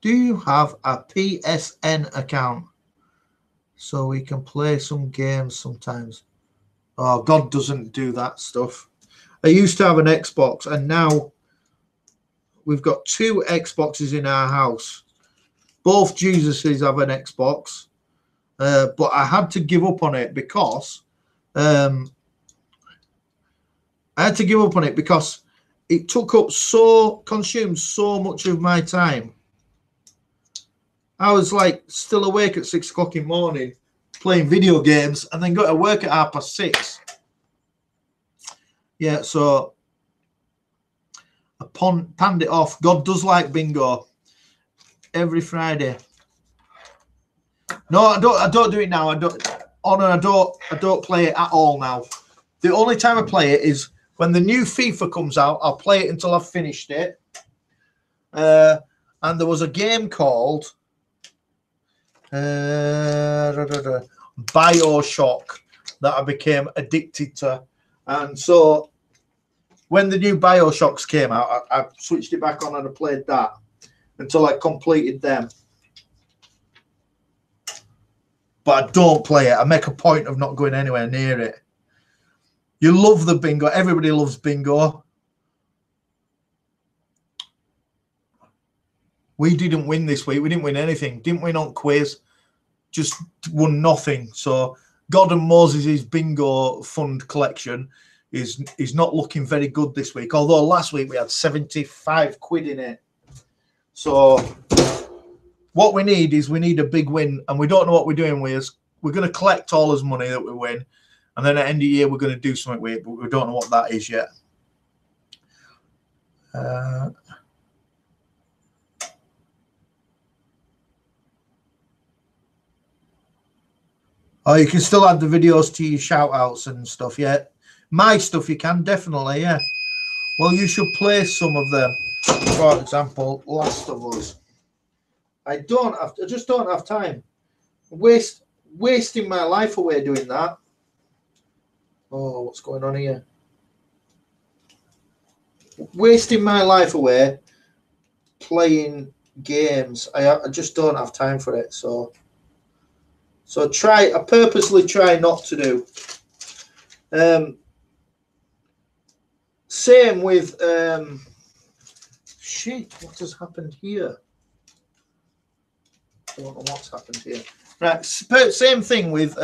you have a PSN account so we can play some games sometimes? Oh, God doesn't do that stuff. I used to have an Xbox, and now we've got 2 Xboxes in our house. Both Jesuses have an Xbox, but I had to give up on it because it consumed so much of my time. I was like still awake at 6 o'clock in the morning playing video games and then go to work at 6:30. Yeah, so I panned it off. God does like bingo every Friday. No, I don't do it now. I don't play it at all now. The only time I play it is when the new FIFA comes out. I'll play it until I've finished it. And there was a game called BioShock, that I became addicted to. And so when the new BioShocks came out, I switched it back on and I played that until I completed them. But I don't play it. I make a point of not going anywhere near it. You love the bingo. Everybody loves bingo. We didn't win this week. We didn't win anything. Didn't win on quiz. Just won nothing. So God and Moses' bingo fund collection is not looking very good this week. Although last week we had 75 quid in it. So what we need is we need a big win. And we don't know what we're doing with. We're going to collect all his money that we win. And then at the end of the year, we're going to do something with it. But we don't know what that is yet. Oh, you can still add the videos to your shout outs and stuff, yeah. My stuff you can, definitely, yeah. Well, you should play some of them. For example, Last of Us. I just don't have time. Wasting my life away doing that. Oh, what's going on here? Wasting my life away playing games. I just don't have time for it, so I purposely try not to do. Same with shit, what has happened here? I don't know what's happened here. Right, same thing with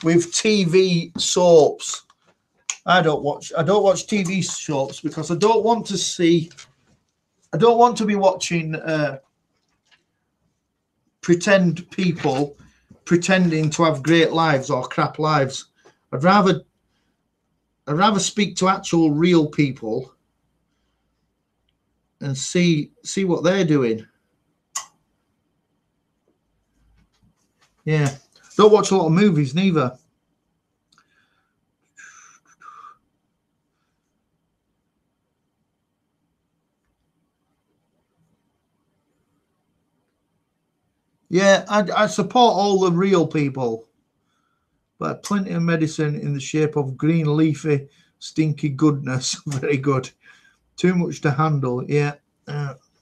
TV soaps. I don't watch TV soaps because I don't want to be watching pretend people pretending to have great lives or crap lives. I'd rather speak to actual real people and see what they're doing. Yeah. Don't watch a lot of movies neither. Yeah, I support all the real people. But plenty of medicine in the shape of green leafy stinky goodness. Very good. Too much to handle. Yeah.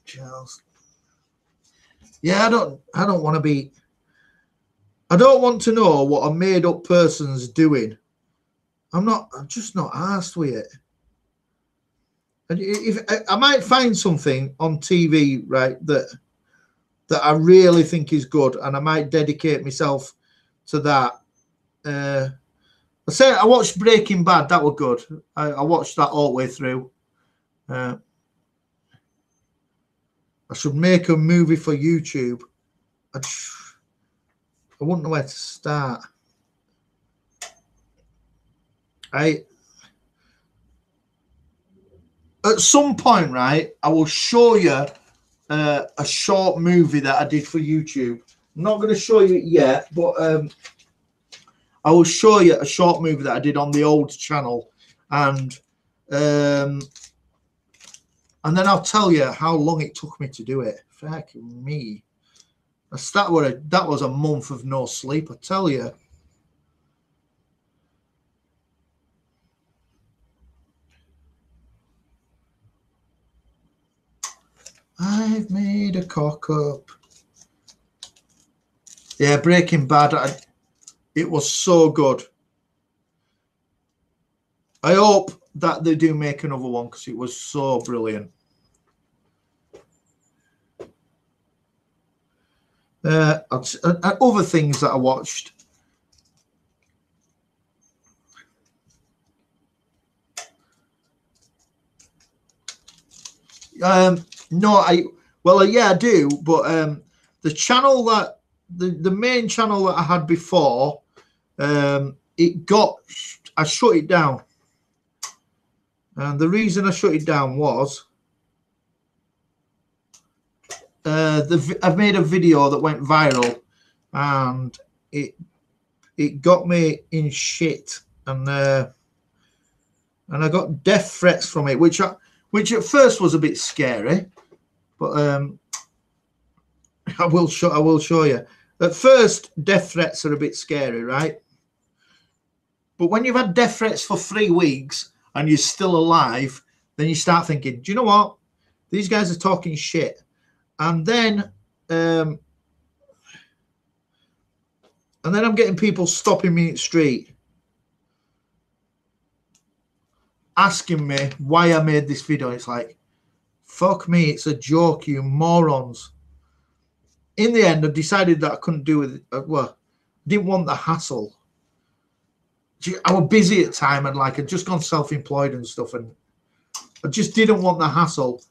Charles. Yeah, I don't want to be. I don't want to know what a made up person's doing. I'm just not arsed with it. And if I might find something on TV, right, that I really think is good, and I might dedicate myself to that. I watched Breaking Bad. That was good. I watched that all the way through. I should make a movie for YouTube. I wouldn't know where to start. At some point, right, I will show you a short movie that I did for YouTube. I'm not going to show you it yet, but I will show you a short movie that I did on the old channel, and then I'll tell you how long it took me to do it. Fucking me. That was a month of no sleep, I tell you. I've made a cock up. Yeah, Breaking Bad. It was so good. I hope that they do make another one because it was so brilliant. Other things that I watched. No, I do, but the channel that the main channel that I had before, I shut it down, and the reason I shut it down was I've made a video that went viral, and it got me in shit, and I got death threats from it, which at first was a bit scary, but I will show you. At first, death threats are a bit scary, right? But when you've had death threats for 3 weeks and you're still alive, then you start thinking, do you know what? These guys are talking shit. And then I'm getting people stopping me in the street, asking me why I made this video. It's like, fuck me, it's a joke, you morons. In the end, I decided that I couldn't do with it. Well, I didn't want the hassle. I was busy at the time, and like I'd just gone self-employed and stuff, and I just didn't want the hassle,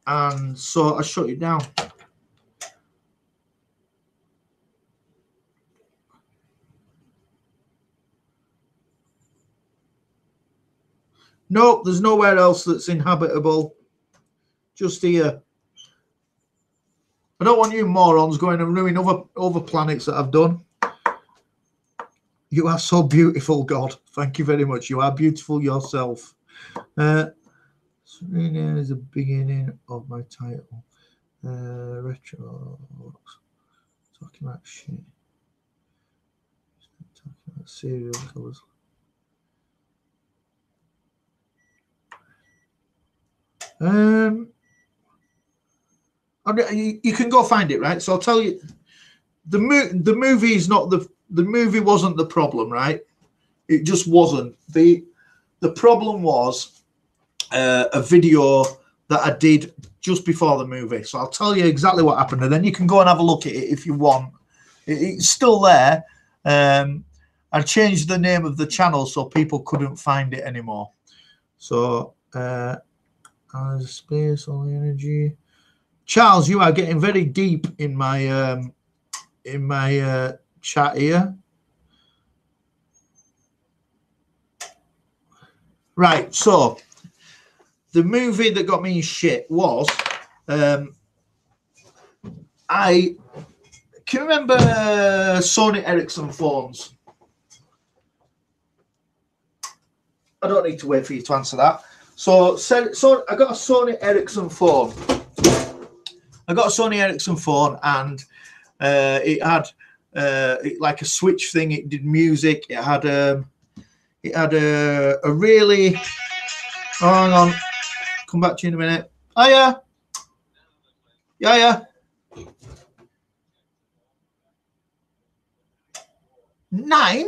and so I shut it down. Nope, there's nowhere else that's inhabitable. Just here. I don't want you morons going and ruining other planets that I've done. You are so beautiful, God. Thank you very much. You are beautiful yourself. Serena is the beginning of my title. Retro. Talking about shit. Talking about serial killers. You can go find it, right? So I'll tell you, the movie is not the movie wasn't the problem, right? It just wasn't. The problem was a video that I did just before the movie. So I'll tell you exactly what happened, and then you can go and have a look at it if you want. It's still there. I changed the name of the channel so people couldn't find it anymore. So space, all the energy. Charles, you are getting very deep in my chat here. Right, so the movie that got me in shit was I can remember Sony Ericsson phones. I don't need to wait for you to answer that. So I got a Sony Ericsson phone. and it had like a switch thing. It did music. It had a really. Oh, hang on, come back to you in a minute. Hiya. Yeah. 9.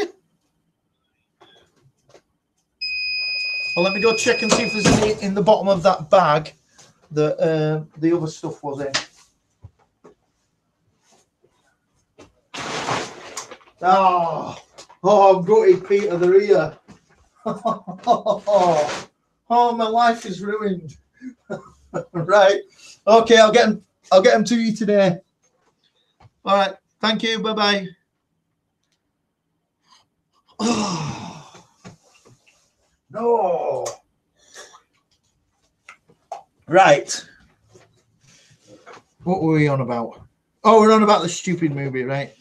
Well, let me go check and see if there's any in the bottom of that bag that the other stuff was in. Oh, I'm gutted, Peter. They're here. Oh, my life is ruined. Right. Okay, I'll get them to you today. All right. Thank you. Bye-bye. Oh, no. Right. What were we on about? Oh, we're on about the stupid movie, right?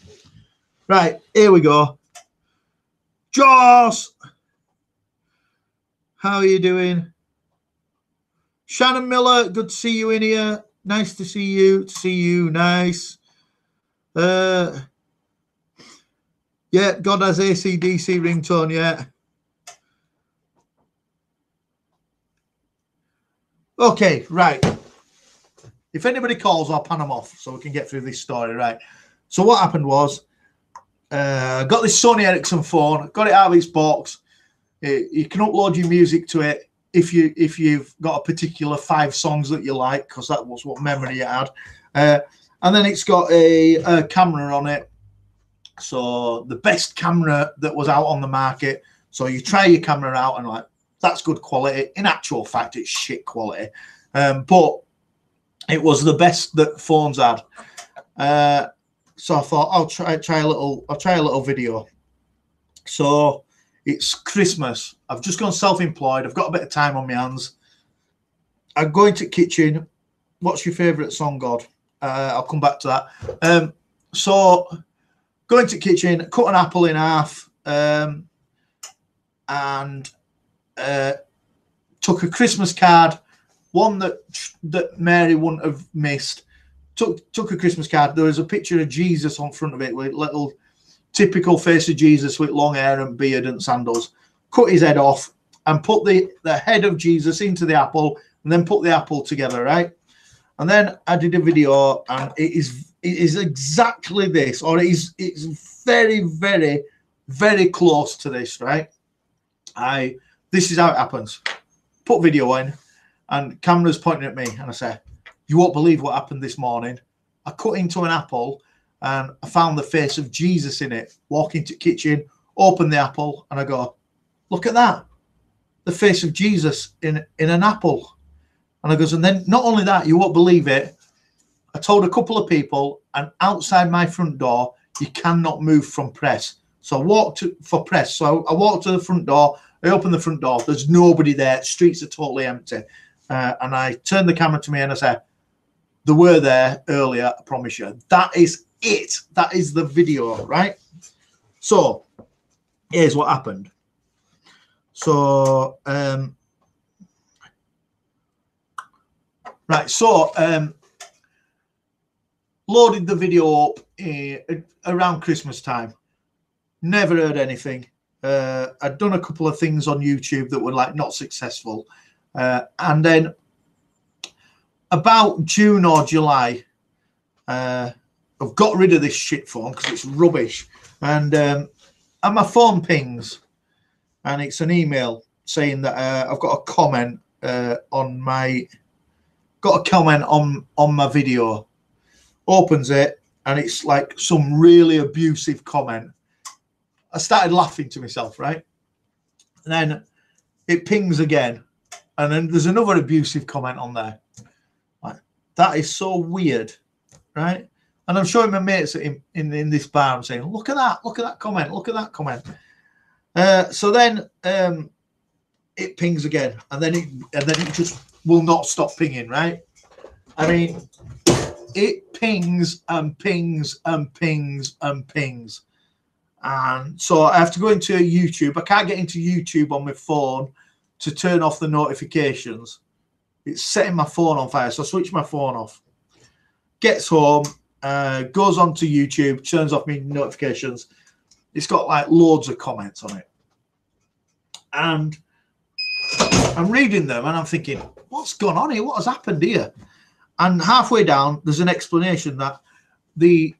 Right, here we go. Joss! How are you doing? Shannon Miller, good to see you in here. Nice to see you. Nice. Yeah, God has AC/DC ringtone, yeah. Okay, right. If anybody calls, I'll pan them off so we can get through this story, right? So what happened was, got this Sony Ericsson phone, got it out of its box. You can upload your music to it if you've got a particular 5 songs that you like, because that was what memory it had. And then it's got a camera on it. So the best camera that was out on the market. So you try your camera out and like, that's good quality. In actual fact, it's shit quality. But it was the best that phones had. So I thought I'll try a little video. So it's Christmas. I've just gone self-employed. I've got a bit of time on my hands. I'm going to the kitchen. What's your favourite song, God? I'll come back to that. So going to the kitchen, cut an apple in half, and took a Christmas card, one that Mary wouldn't have missed. Took a Christmas card. There was a picture of Jesus on front of it with little typical face of Jesus with long hair and beard and sandals. Cut his head off and put the head of Jesus into the apple, and then put the apple together, right? And then I did a video, and it is exactly this, or it's very, very, very close to this, right? This is how it happens. Put video in, and camera's pointing at me, and I say, you won't believe what happened this morning. I cut into an apple, and I found the face of Jesus in it. Walk into the kitchen, open the apple, and I go, look at that. The face of Jesus in an apple. And I goes, and then not only that, you won't believe it. I told a couple of people, and outside my front door, you cannot move from press. So I walked for press. So I walked to the front door. I opened the front door. There's nobody there. Streets are totally empty. And I turned the camera to me and I said, they were there earlier, I promise you. That is it. That is the video, right? So here's what happened. So, right. So, loaded the video up around Christmas time. Never heard anything. I'd done a couple of things on YouTube that were like not successful. And then about June or July, I've got rid of this shit phone because it's rubbish. And my phone pings, and it's an email saying that I've got a comment on my video. Opens it, and it's like some really abusive comment. I started laughing to myself, right? And then it pings again, and then there's another abusive comment on there. Like, that is so weird, right? And I'm showing my mates in this bar. I'm saying, look at that comment, look at that comment. So then it pings again, and then it just will not stop pinging, right? I mean, it pings and pings and pings and pings. And so I have to go into YouTube. I can't get into YouTube on my phone to turn off the notifications. It's setting my phone on fire. So I switch my phone off. Gets home, goes on to YouTube, turns off my notifications. It's got like loads of comments on it. And I'm reading them and I'm thinking, what's gone on here? What has happened here? And halfway down, there's an explanation that the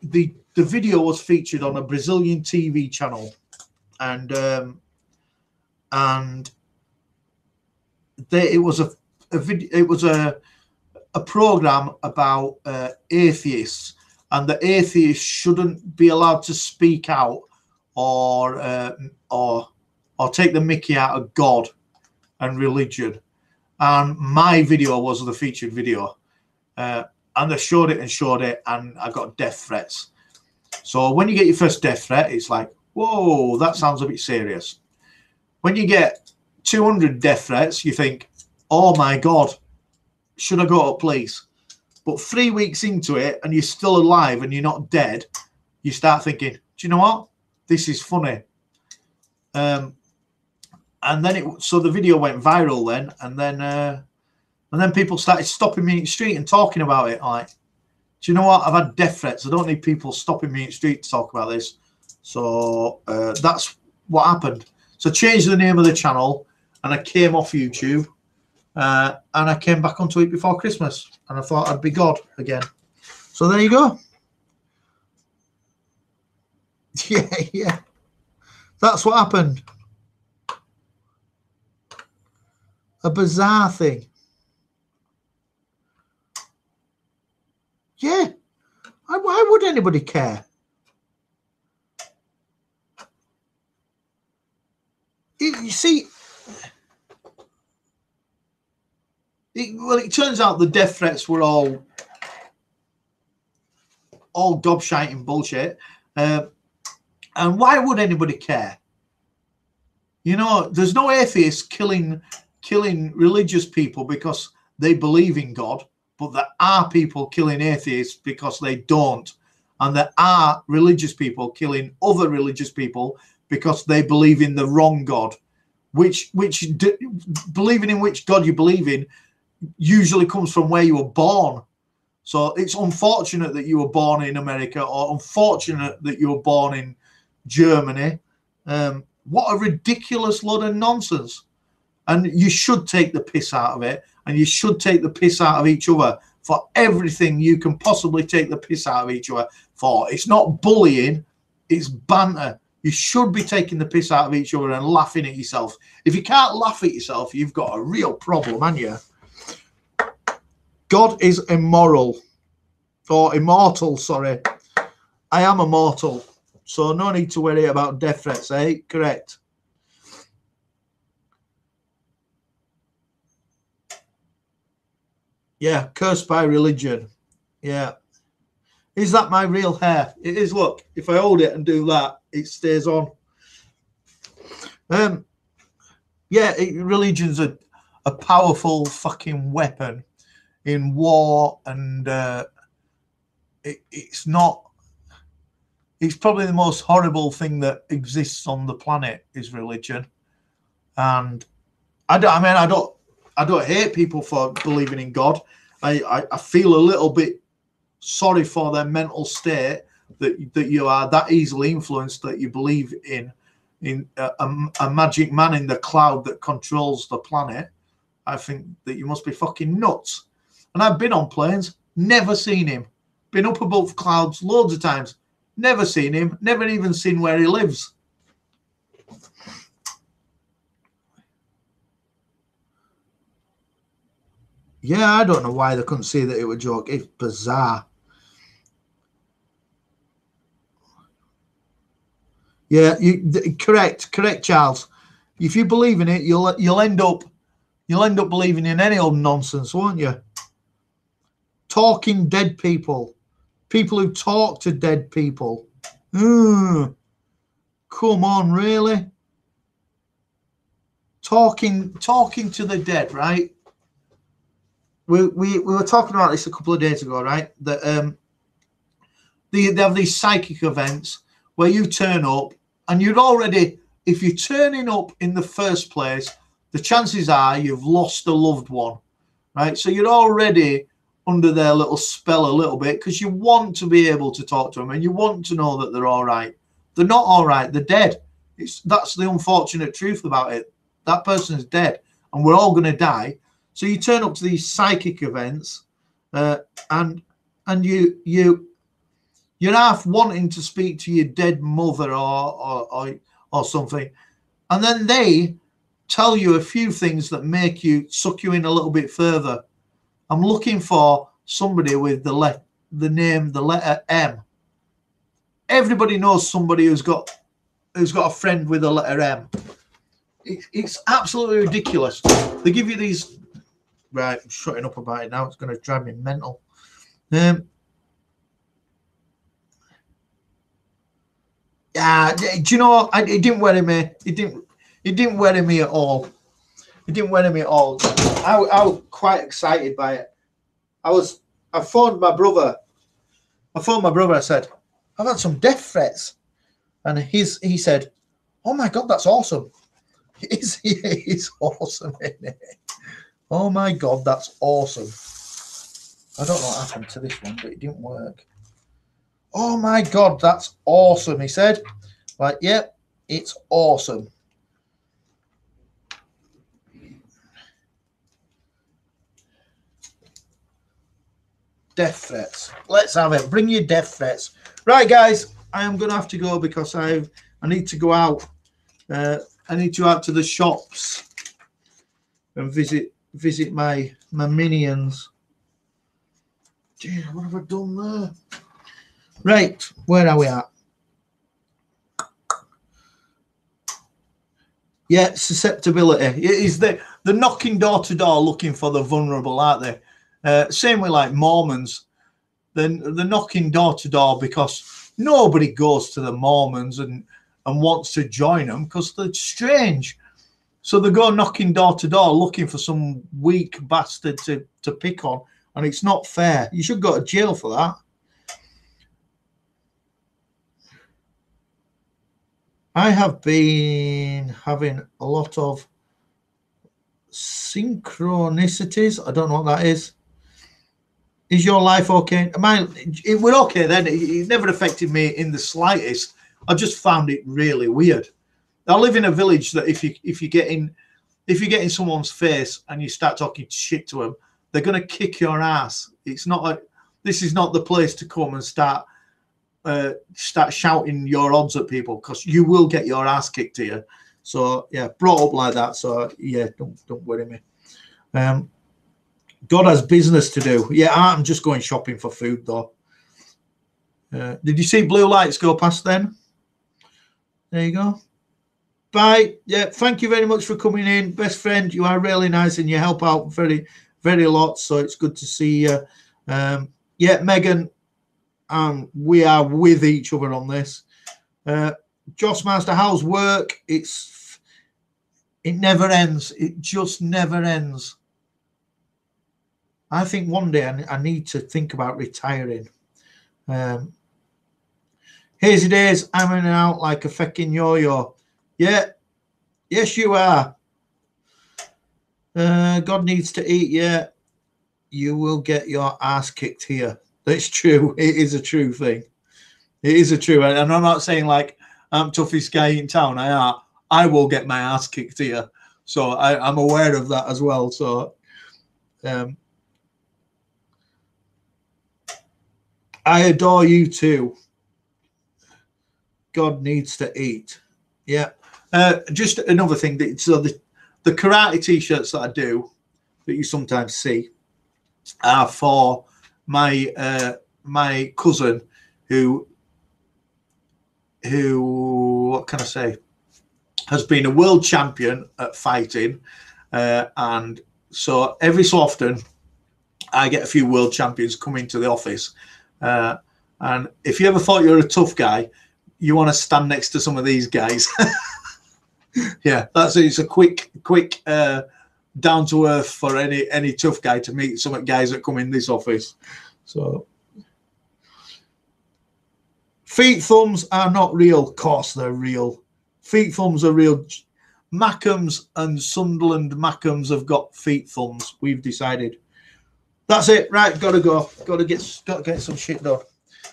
video was featured on a Brazilian TV channel, and it was a program about atheists, and the atheists shouldn't be allowed to speak out or take the mickey out of God and religion. And my video was the featured video. And they showed it, and I got death threats. So when you get your first death threat, it's like, whoa, that sounds a bit serious. When you get 200 death threats, you think, oh my God, should I go to police? But 3 weeks into it, and you're still alive and you're not dead, you start thinking, do you know what? This is funny. And then so the video went viral then, and then people started stopping me in the street and talking about it. Like, do you know what? I've had death threats. I don't need people stopping me in the street to talk about this. So that's what happened. So I changed the name of the channel, and I came off YouTube, and I came back onto it before Christmas, and I thought I'd be God again. So there you go. Yeah. That's what happened. A bizarre thing. Yeah. Why would anybody care? You see, it turns out the death threats were all gobshite bullshit. And why would anybody care? You know, there's no atheists killing religious people because they believe in God. But there are people killing atheists because they don't. And there are religious people killing other religious people because they believe in the wrong God. Believing in which God you believe in usually comes from where you were born. So it's unfortunate that you were born in America, or unfortunate that you were born in Germany. What a ridiculous load of nonsense. And you should take the piss out of it, and you should take the piss out of each other for everything you can possibly take the piss out of each other for. It's not bullying, it's banter. You should be taking the piss out of each other and laughing at yourself. If you can't laugh at yourself, you've got a real problem, haven't you? God is immoral, or immortal, sorry. I am immortal, so no need to worry about death threats, eh? Correct. Yeah, cursed by religion. Yeah. Is that my real hair? It is, look. If I hold it and do that, it stays on. Yeah, religion's a powerful fucking weapon in war, and it's probably the most horrible thing that exists on the planet is religion. And I don't hate people for believing in God. I feel a little bit sorry for their mental state that you are that easily influenced that you believe in a magic man in the cloud that controls the planet. I think that you must be fucking nuts. And I've been on planes, never seen him. Been up above clouds loads of times, never seen him, never even seen where he lives. Yeah, I don't know why they couldn't see that it was a joke. It's bizarre. Yeah, correct, Charles. If you believe in it, you'll end up believing in any old nonsense, won't you? Talking dead people, people who talk to dead people. Come on, really? Talking to the dead, right? We were talking about this a couple of days ago, right? That they have these psychic events where you turn up and you're already, if you're turning up in the first place, the chances are you've lost a loved one, right? So you're already under their little spell a little bit because you want to be able to talk to them and you want to know that they're all right. They're not all right. They're dead. That's the unfortunate truth about it. That person is dead and we're all going to die. So you turn up to these psychic events and you're half wanting to speak to your dead mother or something. And then they tell you a few things that make you suck you in a little bit further. I'm looking for somebody with the letter M. Everybody knows somebody who's got a friend with the letter M. It's absolutely ridiculous. They give you these. Right, I'm shutting up about it now. It's going to drive me mental. Yeah, do you know what? It didn't worry me. It didn't worry me at all. It didn't worry me at all. I was quite excited by it. I phoned my brother. I said, I've had some death threats. And he said, oh my God, that's awesome. It's awesome, isn't it? Oh my God, that's awesome. I don't know what happened to this one, but it didn't work. Oh my God, that's awesome, he said. Like, yep, it's awesome. Death threats. Let's have it. Bring your death threats. Right, guys, I am going to have to go because I need to go out. I need to go out to the shops and visit my minions. Gee, what have I done there? Right, where are we at? Yeah, susceptibility. It is the knocking door to door looking for the vulnerable, aren't they? Same with like Mormons. The knocking door to door because nobody goes to the Mormons and wants to join them because they're strange. So they go knocking door to door looking for some weak bastard to pick on, and it's not fair. You should go to jail for that. I have been having a lot of synchronicities. I don't know what that is. Is your life okay? We're okay then. It never affected me in the slightest I just found it really weird. I live in a village that if you get in someone's face and you start talking shit to them, they're going to kick your ass. It's not like this is not the place to come and start shouting your odds at people, because you will get your ass kicked here. So yeah, brought up like that. So yeah, don't worry me. God has business to do. Yeah, I'm just going shopping for food though. Did you see blue lights go past then? There you go. Bye. Yeah, thank you very much for coming in, best friend. You are really nice and you help out very, very a lot. So it's good to see you. Yeah, Megan, we are with each other on this. Joss Master, how's work? It never ends. It just never ends. I think one day I need to think about retiring. Hazy days, I'm in and out like a fucking yo-yo. Yeah, yes you are. God needs to eat. Yeah, you will get your ass kicked here. That's true. It is a true thing. It is a true. And I'm not saying like I'm toughest guy in town. I will get my ass kicked here. So I'm aware of that as well. So I adore you too. God needs to eat. Yeah. Just another thing. So the karate t-shirts that I do, that you sometimes see, are for my my cousin who what can I say, has been a world champion at fighting, and so every so often I get a few world champions coming to the office, and if you ever thought you were a tough guy, you want to stand next to some of these guys. Yeah, that's it. It's a quick down to earth for any tough guy to meet some guys that come in this office. So feet thumbs are not real. Of course they're real. Feet thumbs are real. Mackems and Sunderland Mackems have got feet thumbs. We've decided. That's it. Right, gotta go. Gotta get some shit done.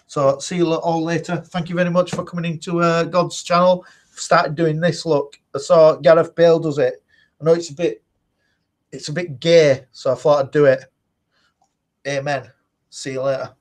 So see you all later. Thank you very much for coming into God's channel. Started doing this. Look, I saw Gareth Bale does it. I know it's a bit gay, so I thought I'd do it. Amen. See you later.